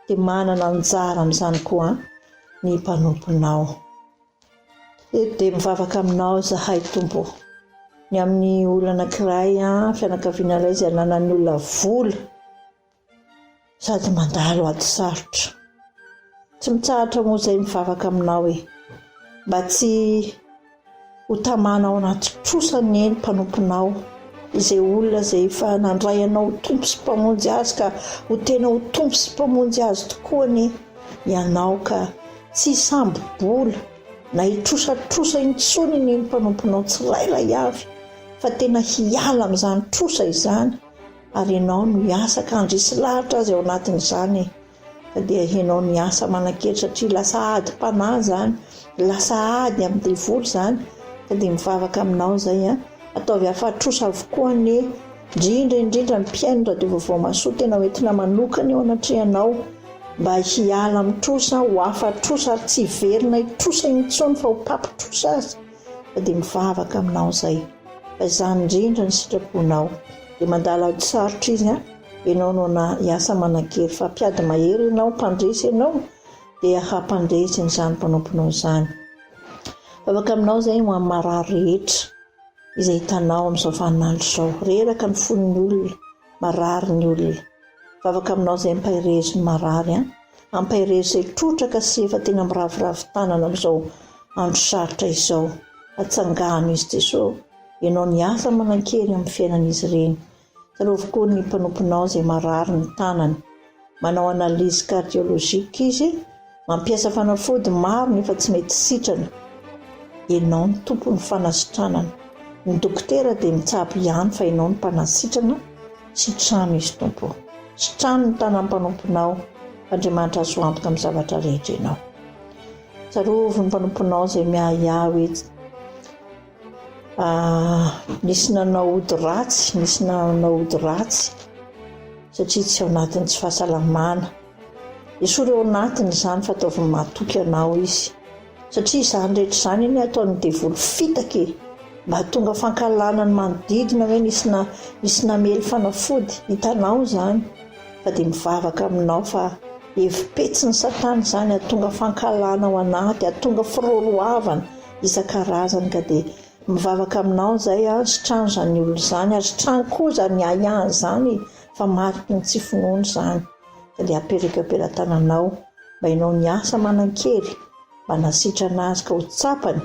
dia manana anjara amin'izany koa ny mpanomponao. Dia mivavaka aminao izahay tompo ny amin'ny olona anankiray fianakaviana iray izay nanany olona vola sady mandalo ady sarotra. Tsy mitsahatra moa izay mivavaka aminao mba tsy ho tamana ao anaty trosany eny mpanomponao izay olona izay efa nandray anao ho tompo sy mpamonjy azy ka ho tena ho tompo sy mpamonjy azy tokoa ianao ka tsy sambo-bola na hitrosatrosa intsony ny mpanomponao tsirairay avy fa tena hiala amin'izany trosa izany ary ianao no hiasa ka handrisy lahatra azy ao anatin'izany fa dia ianao no hiasa manan-kely satria lasa ady mpanahy izany, lasa ady amin'ny devoly izany ka dia mivavaka aminao izay ataovy afatrosa avokoa indrindra ny mpiaino radio vaovao masoa tena hoentina manokana eo anatrehanao mba hiala amin'ny trosa ho afatrosa ary tsy hiverina hitrosa intsony fa ho papy-trosa azy fa dia mivavaka aminao izay fa izany indrindra ny sitraponao dia mandala ady sarotra izy ianao no na hiasa manan-kery fa mpiady mahery ianao mpandresy ianao dia hampandresy n'izany mpanomponao izany. Mivavaka aminao izay ho amin'ny marary rehetra izay hitanao amin'izao vaninandro izao, reraka ny fon'ny olona, marary ny olona. Mivavaka aminao izay mpahireza ny marary ampahireza izay trotraka sy efa tena miraviravy tanana amin'izao andro sarotra izao. Atsangano izy Jesosy, ianao ny asa manan-kery amin'ny fiainan'izy ireny. Tsarovy koa ny mpanomponao izay marary ny tanany, manao analizy kardiolojika izy, mampiasa fanafody maro nefa tsy mety sitrana. Ianao ny tompo ny fanasitranana. Ny dokotera dia mitsabo ihany fa ianao ny mpanasitrana, sitrano izy tompo. Sitrano ny tanan'ny mpanomponao, Andriamanitra azo antoka amin'ny zavatra rehetra ianao. Tsarovy ny mpanomponao izay miahiahy etsy. Nisy nanao ody ratsy satria tsy ao anatin'ny tsy fahasalamana. Esory ao anatiny izany fa ataovy mahatoky anao izy satria izany rehetra izany iny ataony devoly fitaka mba tonga fankalana ny manodidina hoe nisy namely fanafody hitanao izany fa dia mivavaka aminao fa hevim-petsy ny satana izany hatonga fankalana ao anaty, hatonga firorohavana isan-karazany ka dia mivavaka aminao izay sitrano izany olona izany ary sitrano koa izany ahihany izany fa mariky ny tsy finoana izany ka dia aperakapera-tananao mba ianao ny asa manan-kery mba nasitrana azy ka ho tsapany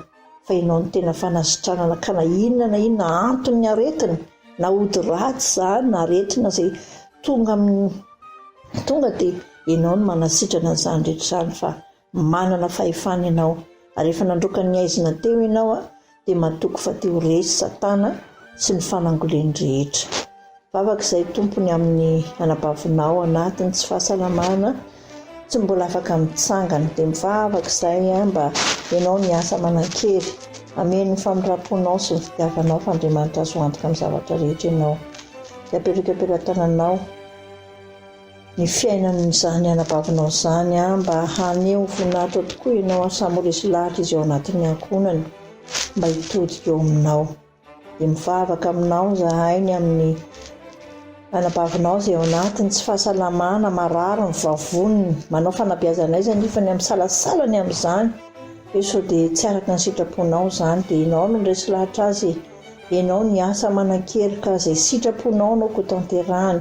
fa ianao ny tena fanasitranana ka na inona antony aretina na ody ratsy izany na aretina izay tonga dia ianao no manasitrana izany rehetra izany fa manana fahefana ianao ary efa nandroka ny aizina teo ianao dia matoky fa te ho resy satana sy ny fanangoleny rehetra. Vavaka izay tompony amin'ny anabavinao anatin'ny tsy fahasalamana tsy mbola afaka mitsangana dia mivavaka izay mba ianao ny asa manan-kery ameny ny famindram-ponao sy ny fitiavanao fa Andriamanitra azo antoka amin'ny zavatra rehetra ianao dia apetraka-tananao ny fiainan'izany anabavinao izany mba haneho voninahitra tokoa ianao samy resy lahatra izy ao anatin'ny ankonany mba hitodika eo aminao dia mivavaka aminao zahay ny amin'ny anabavinao izay ao anatiny tsy fahasalamana marary ny vavoniny manao fanabeazana izy nefa ny amin'ny salasalany amin'izany hoe sao dia tsy araka ny sitraponao izany dia ianao no resy lahatra azy ianao ny asa manan-kery ka izay sitraponao no ko tanterahany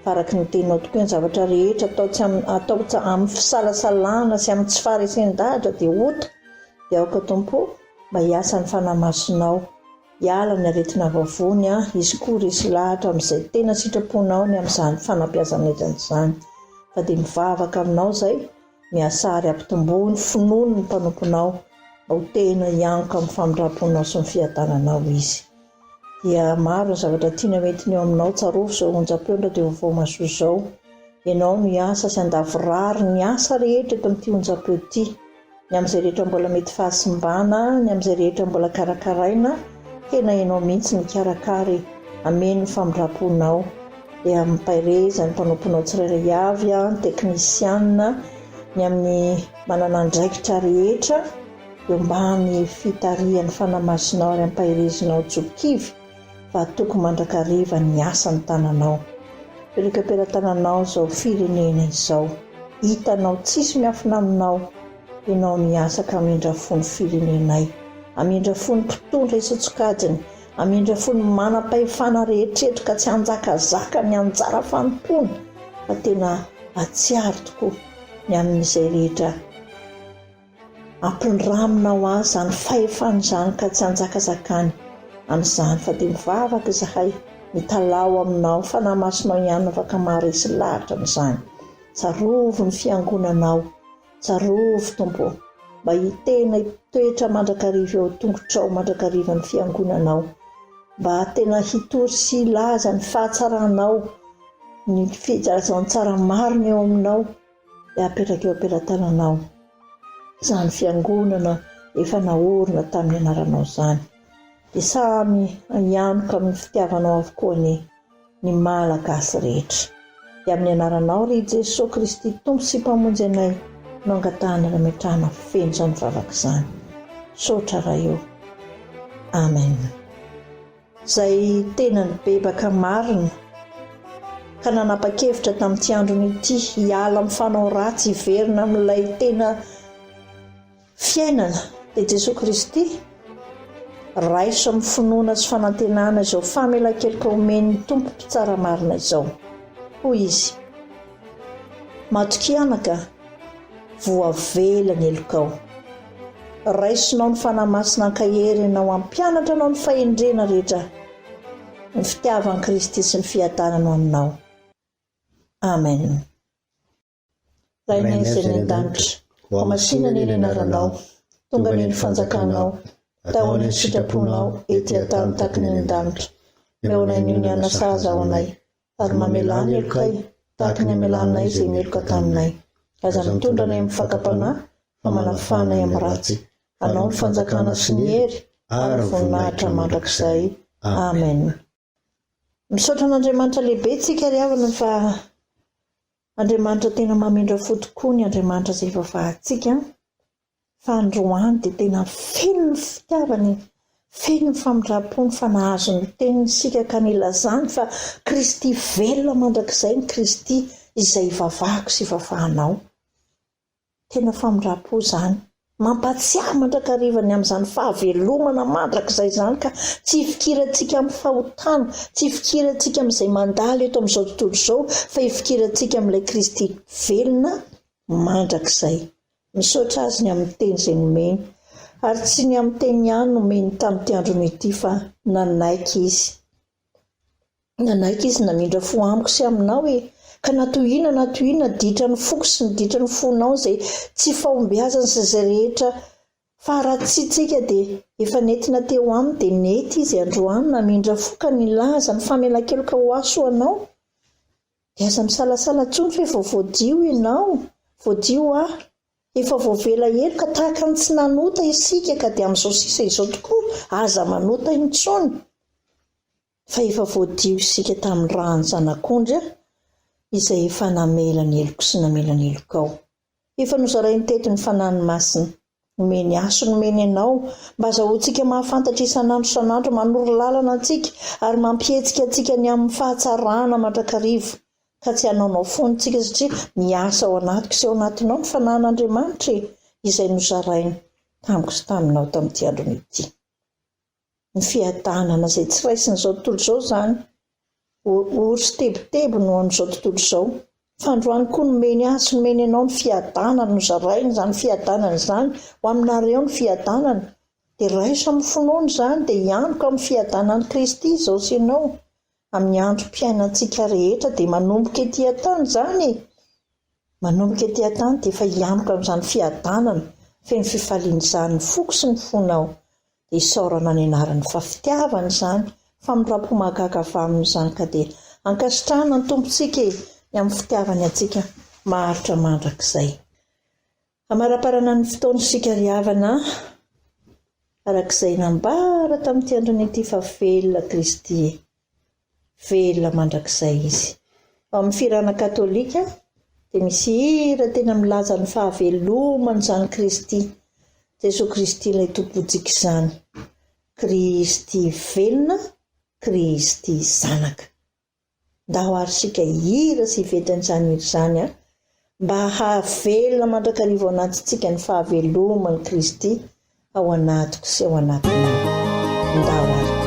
faraky ny teninao tokoa ny zavatra rehetra atao amin'ny fisalasalana sy amin'ny tsy faharesen-dahatra dia ota dia aoka tompo mba hiasa ny fanamasinao hiala ny aretina vavony izy koa resy lahatra amin'izay tena sitraponao ny amin'izany fanabeazana izany fa dia mivavaka aminao izay miasary ampitomboany finoany ny mpanomponao mba ho tena hianka amin'ny famindram-ponao sy ny fiadananao izy dia maro ny zavatra tiana metiny eo aminao tsarovo izao onjam-peondra dia vao masoa izao ianao no hiasa sy andavirary ny asa rehetra eto amin'ity onjam-peo ity ny amin'izay rehetra mbola mety fahasimbana ny amin'izay rehetra mbola karakaraina tena ianao mihitsy ny karakary ameny ny famindram-ponao dia mipaireza ny mpanomponao tsirairay avy ny teknisiana ny amin'ny manana andraikitra rehetra eo mbany fitarihan'ny fanamasinao ary ampairezinao tsokivy fa toko mandrakariva ny asa ny tananao perakapera-tananao izao firenena izao hitanao tsisy miafina aminao ianao ny asaka amindra fony firenenay amindra fony mpitondra isa-tsokajiny amindra fony manam-pahefana rehetretra ka tsy anjakazaka ny anjara fanompona fa tena atsiaro tokoa ny amin'izay rehetra ampindraminao azy zany fahefana izany ka tsy anjakazakany amin'izany fa dia mivavaka izahay mitalao aminao fanamasinao ihany afaka maharesy lahatra amin'izany tsarovo ny fiangonanao tsarovo tompo mba hitena hitoetra mandrakariva eo tongotrao mandrakariva ny fiangonanao mba tena hitory sy ilaza ny fahatsaranao ny fijarazany tsara marina eo aminao dia apetraka eo ampelan-tananao izany fiangonana efa naorina tamin'ny anaranao izany dia samy hianoka amin'ny fitiavanao avokoa ny malagasy rehetra dia amin'ny anaranao ry Jesosy Kristy tompo sy mpamonjy anay no angatahana rametrahana feno izany vavaka izany sotra raha eo amen izay tena ny bebaka marina ka nanapa-kevitra tamin'ity androny ity hiala amin'ny fanao ratsy hiverina amin'ilay tena fiainana dia Jesosy Kristy raiso amin'ny finoana sy fanantenana izao famelan-keloka omen'ny tompo mpitsara marina izao hoy izy matokianaka voavela ny elokao raisonao ny fanamasina ankahery ianao ampianatra anao ny fahendrena rehetra ny fitiavan'i Kristy sy ny fiadananao aminao amen rainay izay ny an-danitra ho masinana eny anaranao tonga ny fanjakanao taony ny sitraponao ety an-tany tahaka ny an-danitra meonay ny anasaza ao anay ary mamelany elokay tahaka ny amelanay izay meloka taminay aza mitondra anay amin'ny fakapanahy fa manafanay amin'ny ratsy anao ny fanjakana sy ny hery ary voninahitra mandrakizay amen misaotra an'Andriamanitra lehibe tsika ry havana fa Andriamanitra tena mamindra fo tokoa ny Andriamanitra izay vavantsika fa androany dia tena feno ny fitiavany feno ny famindram-pony fa nahazo ny teniny sika ka nilazany fa Kristy velona mandrakizay ny Kristy izay vavahako sy vavahanao tena famindram-po izany mampatsiahy mandrakarivany amin'izany fahavelomana mandrakizay izany ka tsy hifikirantsika amin'ny fahotana tsy hifikirantsika amin'izay mandalo eto amin'izao tontolo izao fa hifikirantsika amin'ilay Kristy velona mandrakizay misaotra azy ny amin'ny teny izay nomeny ary tsy ny amin'ny teny ihany nomeny tamin'ity androny ity fa nanaiky izy namindra fo amiko sy aminao ka natohina ditra ny foko sy ny ditra ny fonao izay tsy fahombiazana sy izay rehetra fa raha tsitsika dia efa nentina teo aminy dia nety izy androany namindra fo ka nilaza ny famelan-keloka ho aso anao dia aza misalasala tsony fa efa voadio ianao voadio efa voavela elo ka tahaka ny tsy nanota isika ka dia amin'izao sisa izao tokoa aza manota intsony fa efa voadio isika tamin'ny rahany zanak'ondry izay efa namelany eloko sy namelany elokao. Efa nozarainy teto ny fanany masina nomeny aso nomeny anao mba azahoantsika mahafantatra isan'andro san'andro manoro lalana antsika ary mampihetsika antsika ny amin'ny fahatsarana mandrakarivo ka tsy hanaonao fonontsika satria miasa ao anatiko sy ao anatinao ny fanan'Andriamanitra izay nozarainy tamiko sy taminao tamin'ity androny ity. Ny fiadanana izay tsy raisin'izao tontolo izao izany ory sy tebotebo no an'izao tontolo izao fa androany koa nomeny aso nomeny anao ny fiadanana nozarainy izany fiadanana izany ho aminareo ny fiadanana dia raiso amin'ny finoana izany dia hiantoka amin'ny fiadanan'i Kristy izao sy ianao amin'ny androm-piainantsika rehetra dia manomboka etỳ an-tany izany manomboka etỳ an-tany dia efa hiantoka amin'izany fiadanana feno fifaliana izany ny foko sy ny fonao dia isaorana ny anaran'ny fafitiavana izany fa mirapo mahagaga avy amin'izany ka dia ankasitrahana ny tompontsika ny amin'ny fitiavany antsika maharitra mandrakizay. Amaraparana ny fotoana isika riavana arak'izay nambara tamin'ity androny ity fa velona Kristy velona mandrakizay izy. Ao amin'ny firana katolika dia misy hira tena milaza ny fahavelomany izany Kristy Jesosy Kristy ilay tompontsika izany. Kristy velona, Kristy zanaka. Nda ho ary sika hira sy hivetan'izany hira izany mba hahavelona mandrakarivo ao anatintsika ny fahavelomany Kristy ao anatiko sy ao anatinao. Nda ho ary.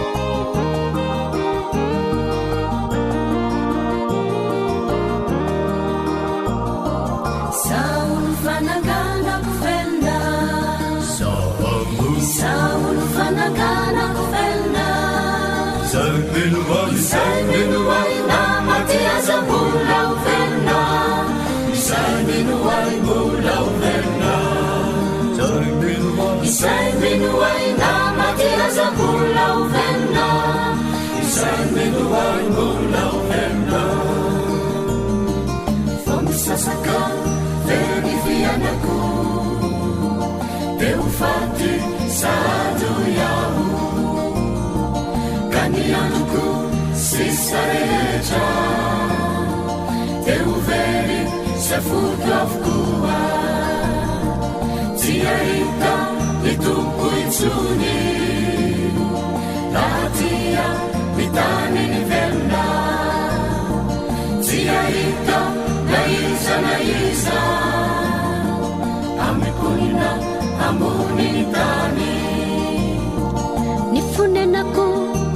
Sasaka verifianako teu fati sadu yahu kanianku sisarecha teu veri safutafkua tiaita itukuitsuni tatia vitani verna tiaita naisa amekunina amunitani nifunenako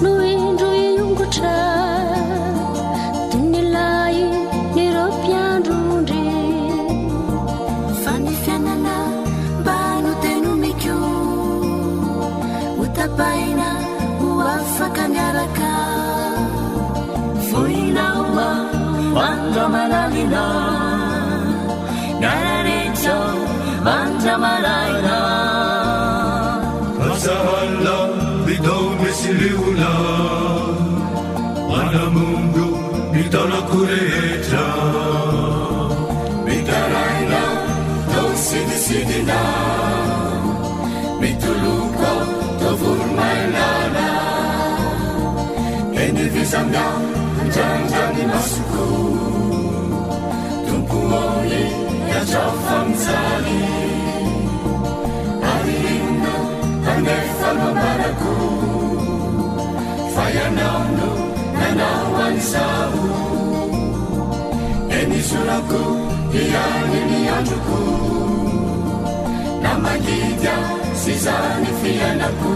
nuindru yungutra tinilai niropiandrundi fanifianana banu tenumikyu utapaina uafakanyaraka fuinauma mandramalalina nararecho mandramalalina Masahala bidau mesiliula Mana mundu mitana kurecha mitaraina dosidisidina mituluko tovurmailana enivizanga janjani masuku tumpuoli yachafamzali ariinno anefalmamaraku fayanamnu nanawansahu enisuraku iyaniniyanjuku namagidya sizani fiyanaku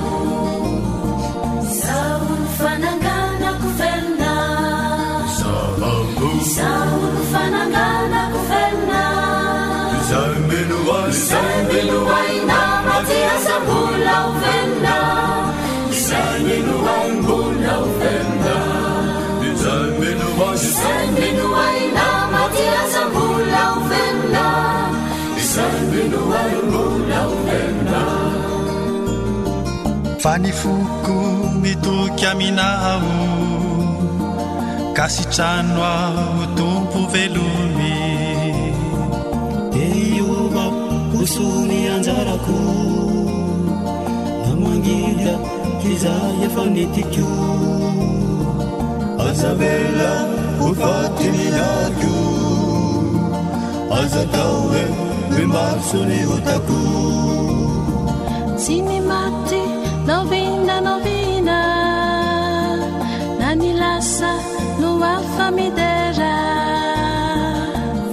saul fanangana kufelna saul fanangana kufelna Zaimenuai namatia sabula ufenda Zaimenuai bula ufenda Zaimenuai namatia sabula ufenda Zaimenuai bula ufenda Fanifuku mitoky aminao kasitrano aho tompo velomby osony anjarako namangida iza efa nitiko azavela ufatinilako azatawe mimbasoni utako Sini mati novina novina Nani lasa nua famidera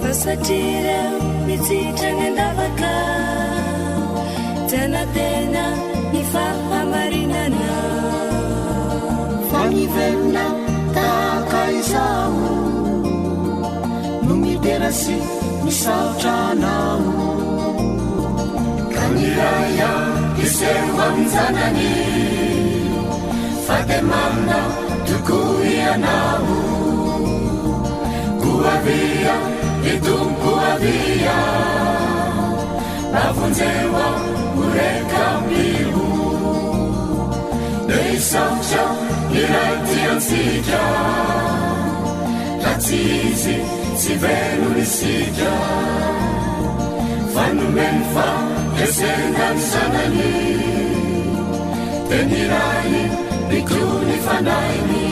Fasatira mitita ngendavaka Tena tena nifaha marinana Fanivena taka isamu Numiderasi misautanau Kaniraya isewanzanani Fatemana tukuianamu Kuavia itumkuavia Navunzewa ureka mbilu Neisaucha iratiansija Latizi sivenu nisija Fanumenfa esendan sanani Tenirai bikuni fanaini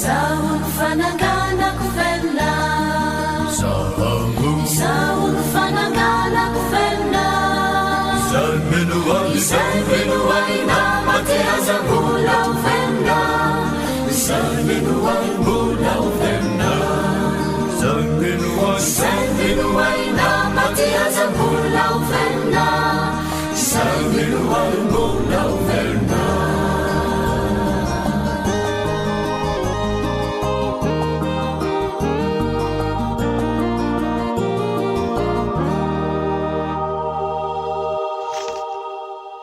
Saun fanagana kufenda Saun fanagana kufenda Salmenuai na matiaza mula ufenda Salmenuai mula ufenda Salmenuai na matiaza mula ufenda Salmenuai mula ufenda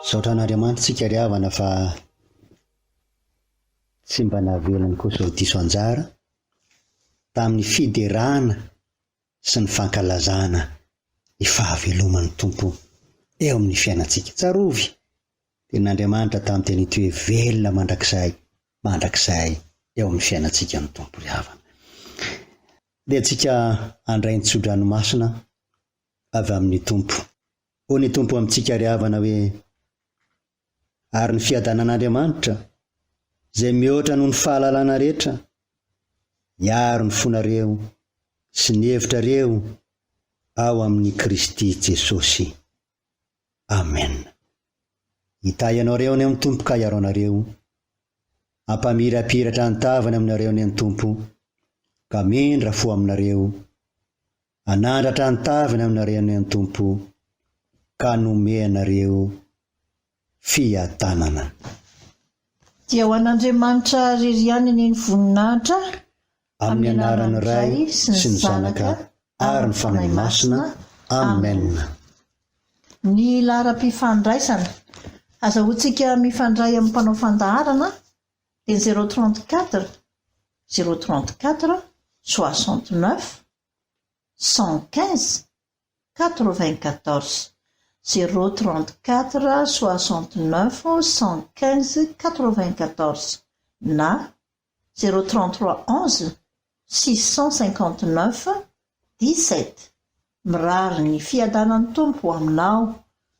Saotran'Andriamanitra tsika ry havana fa tsy mba navelany koa zao diso anjara tamin'ny fiderana sy ny fankalazana ny fahaveloman'ny tompo eo amin'ny fiainantsika. Tsarovy ten'Andriamanitra tamin'ny teny hoe velona mandrakizay eo amin'ny fiainantsika ny tompo ry havana. Dia tsika andray ny tsodranomasina avy amin'ny tompo. Ho ny tompo amintsika ry havana hoe ary ny fiadanan'Andriamanitra izay mihoatra noho ny fahalalana rehetra hiaro ny fonareo sy ny hevitrareo ao amin'ny Kristy Jesosy. Amen. Hitay ianao reo ny amin'ny tompo ka hiaro anareo, ampamirapiratra ny tavany aminareo ny amin'ny tompo, ka mindra fo aminareo, anandratra ny tavany aminareo ny amin'ny tompo, ka nome anareo fiadanana. Dia ho an'Andriamanitra ririaniny ny voninahitra amin'ny anarany Ray sy ny Zanaka ary ny Fanahy Masina. Amen. Ny laharam-pifandraisana azahoantsika mifandray amin'ny mpanao fandaharana dia 034 034 69 115 94 034 69 115 94 na 033 11 659 17. Mirary ny fiadanan'ny tompo aminao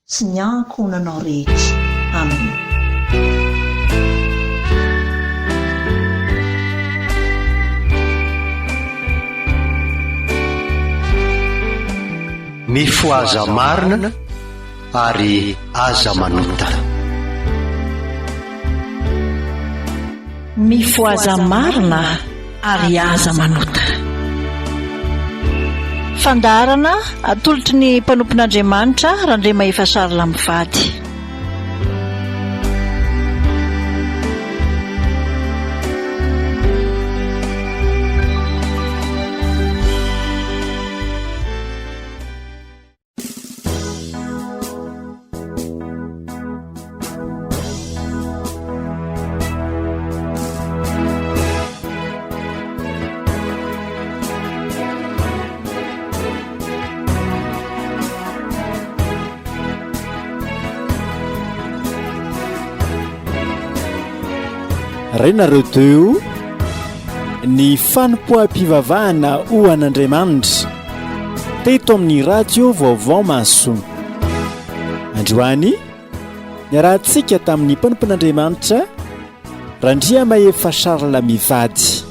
sy ny ankonanao rehetra. Amen. Mifoaza marina ary aza manota. Mifoaza marina ary aza manota. Fandarana atolotry ny mpanompon'Andriamanitra Randremahefa Charles Mivady. Renareo teo ny fanompoam-pivavahana ho an'Andriamanitra teto amin'ny radio vaovao maso. Androany niarahantsika tamin'ny mpampon'Andriamanitra Randria Mahefa Charles Mivady.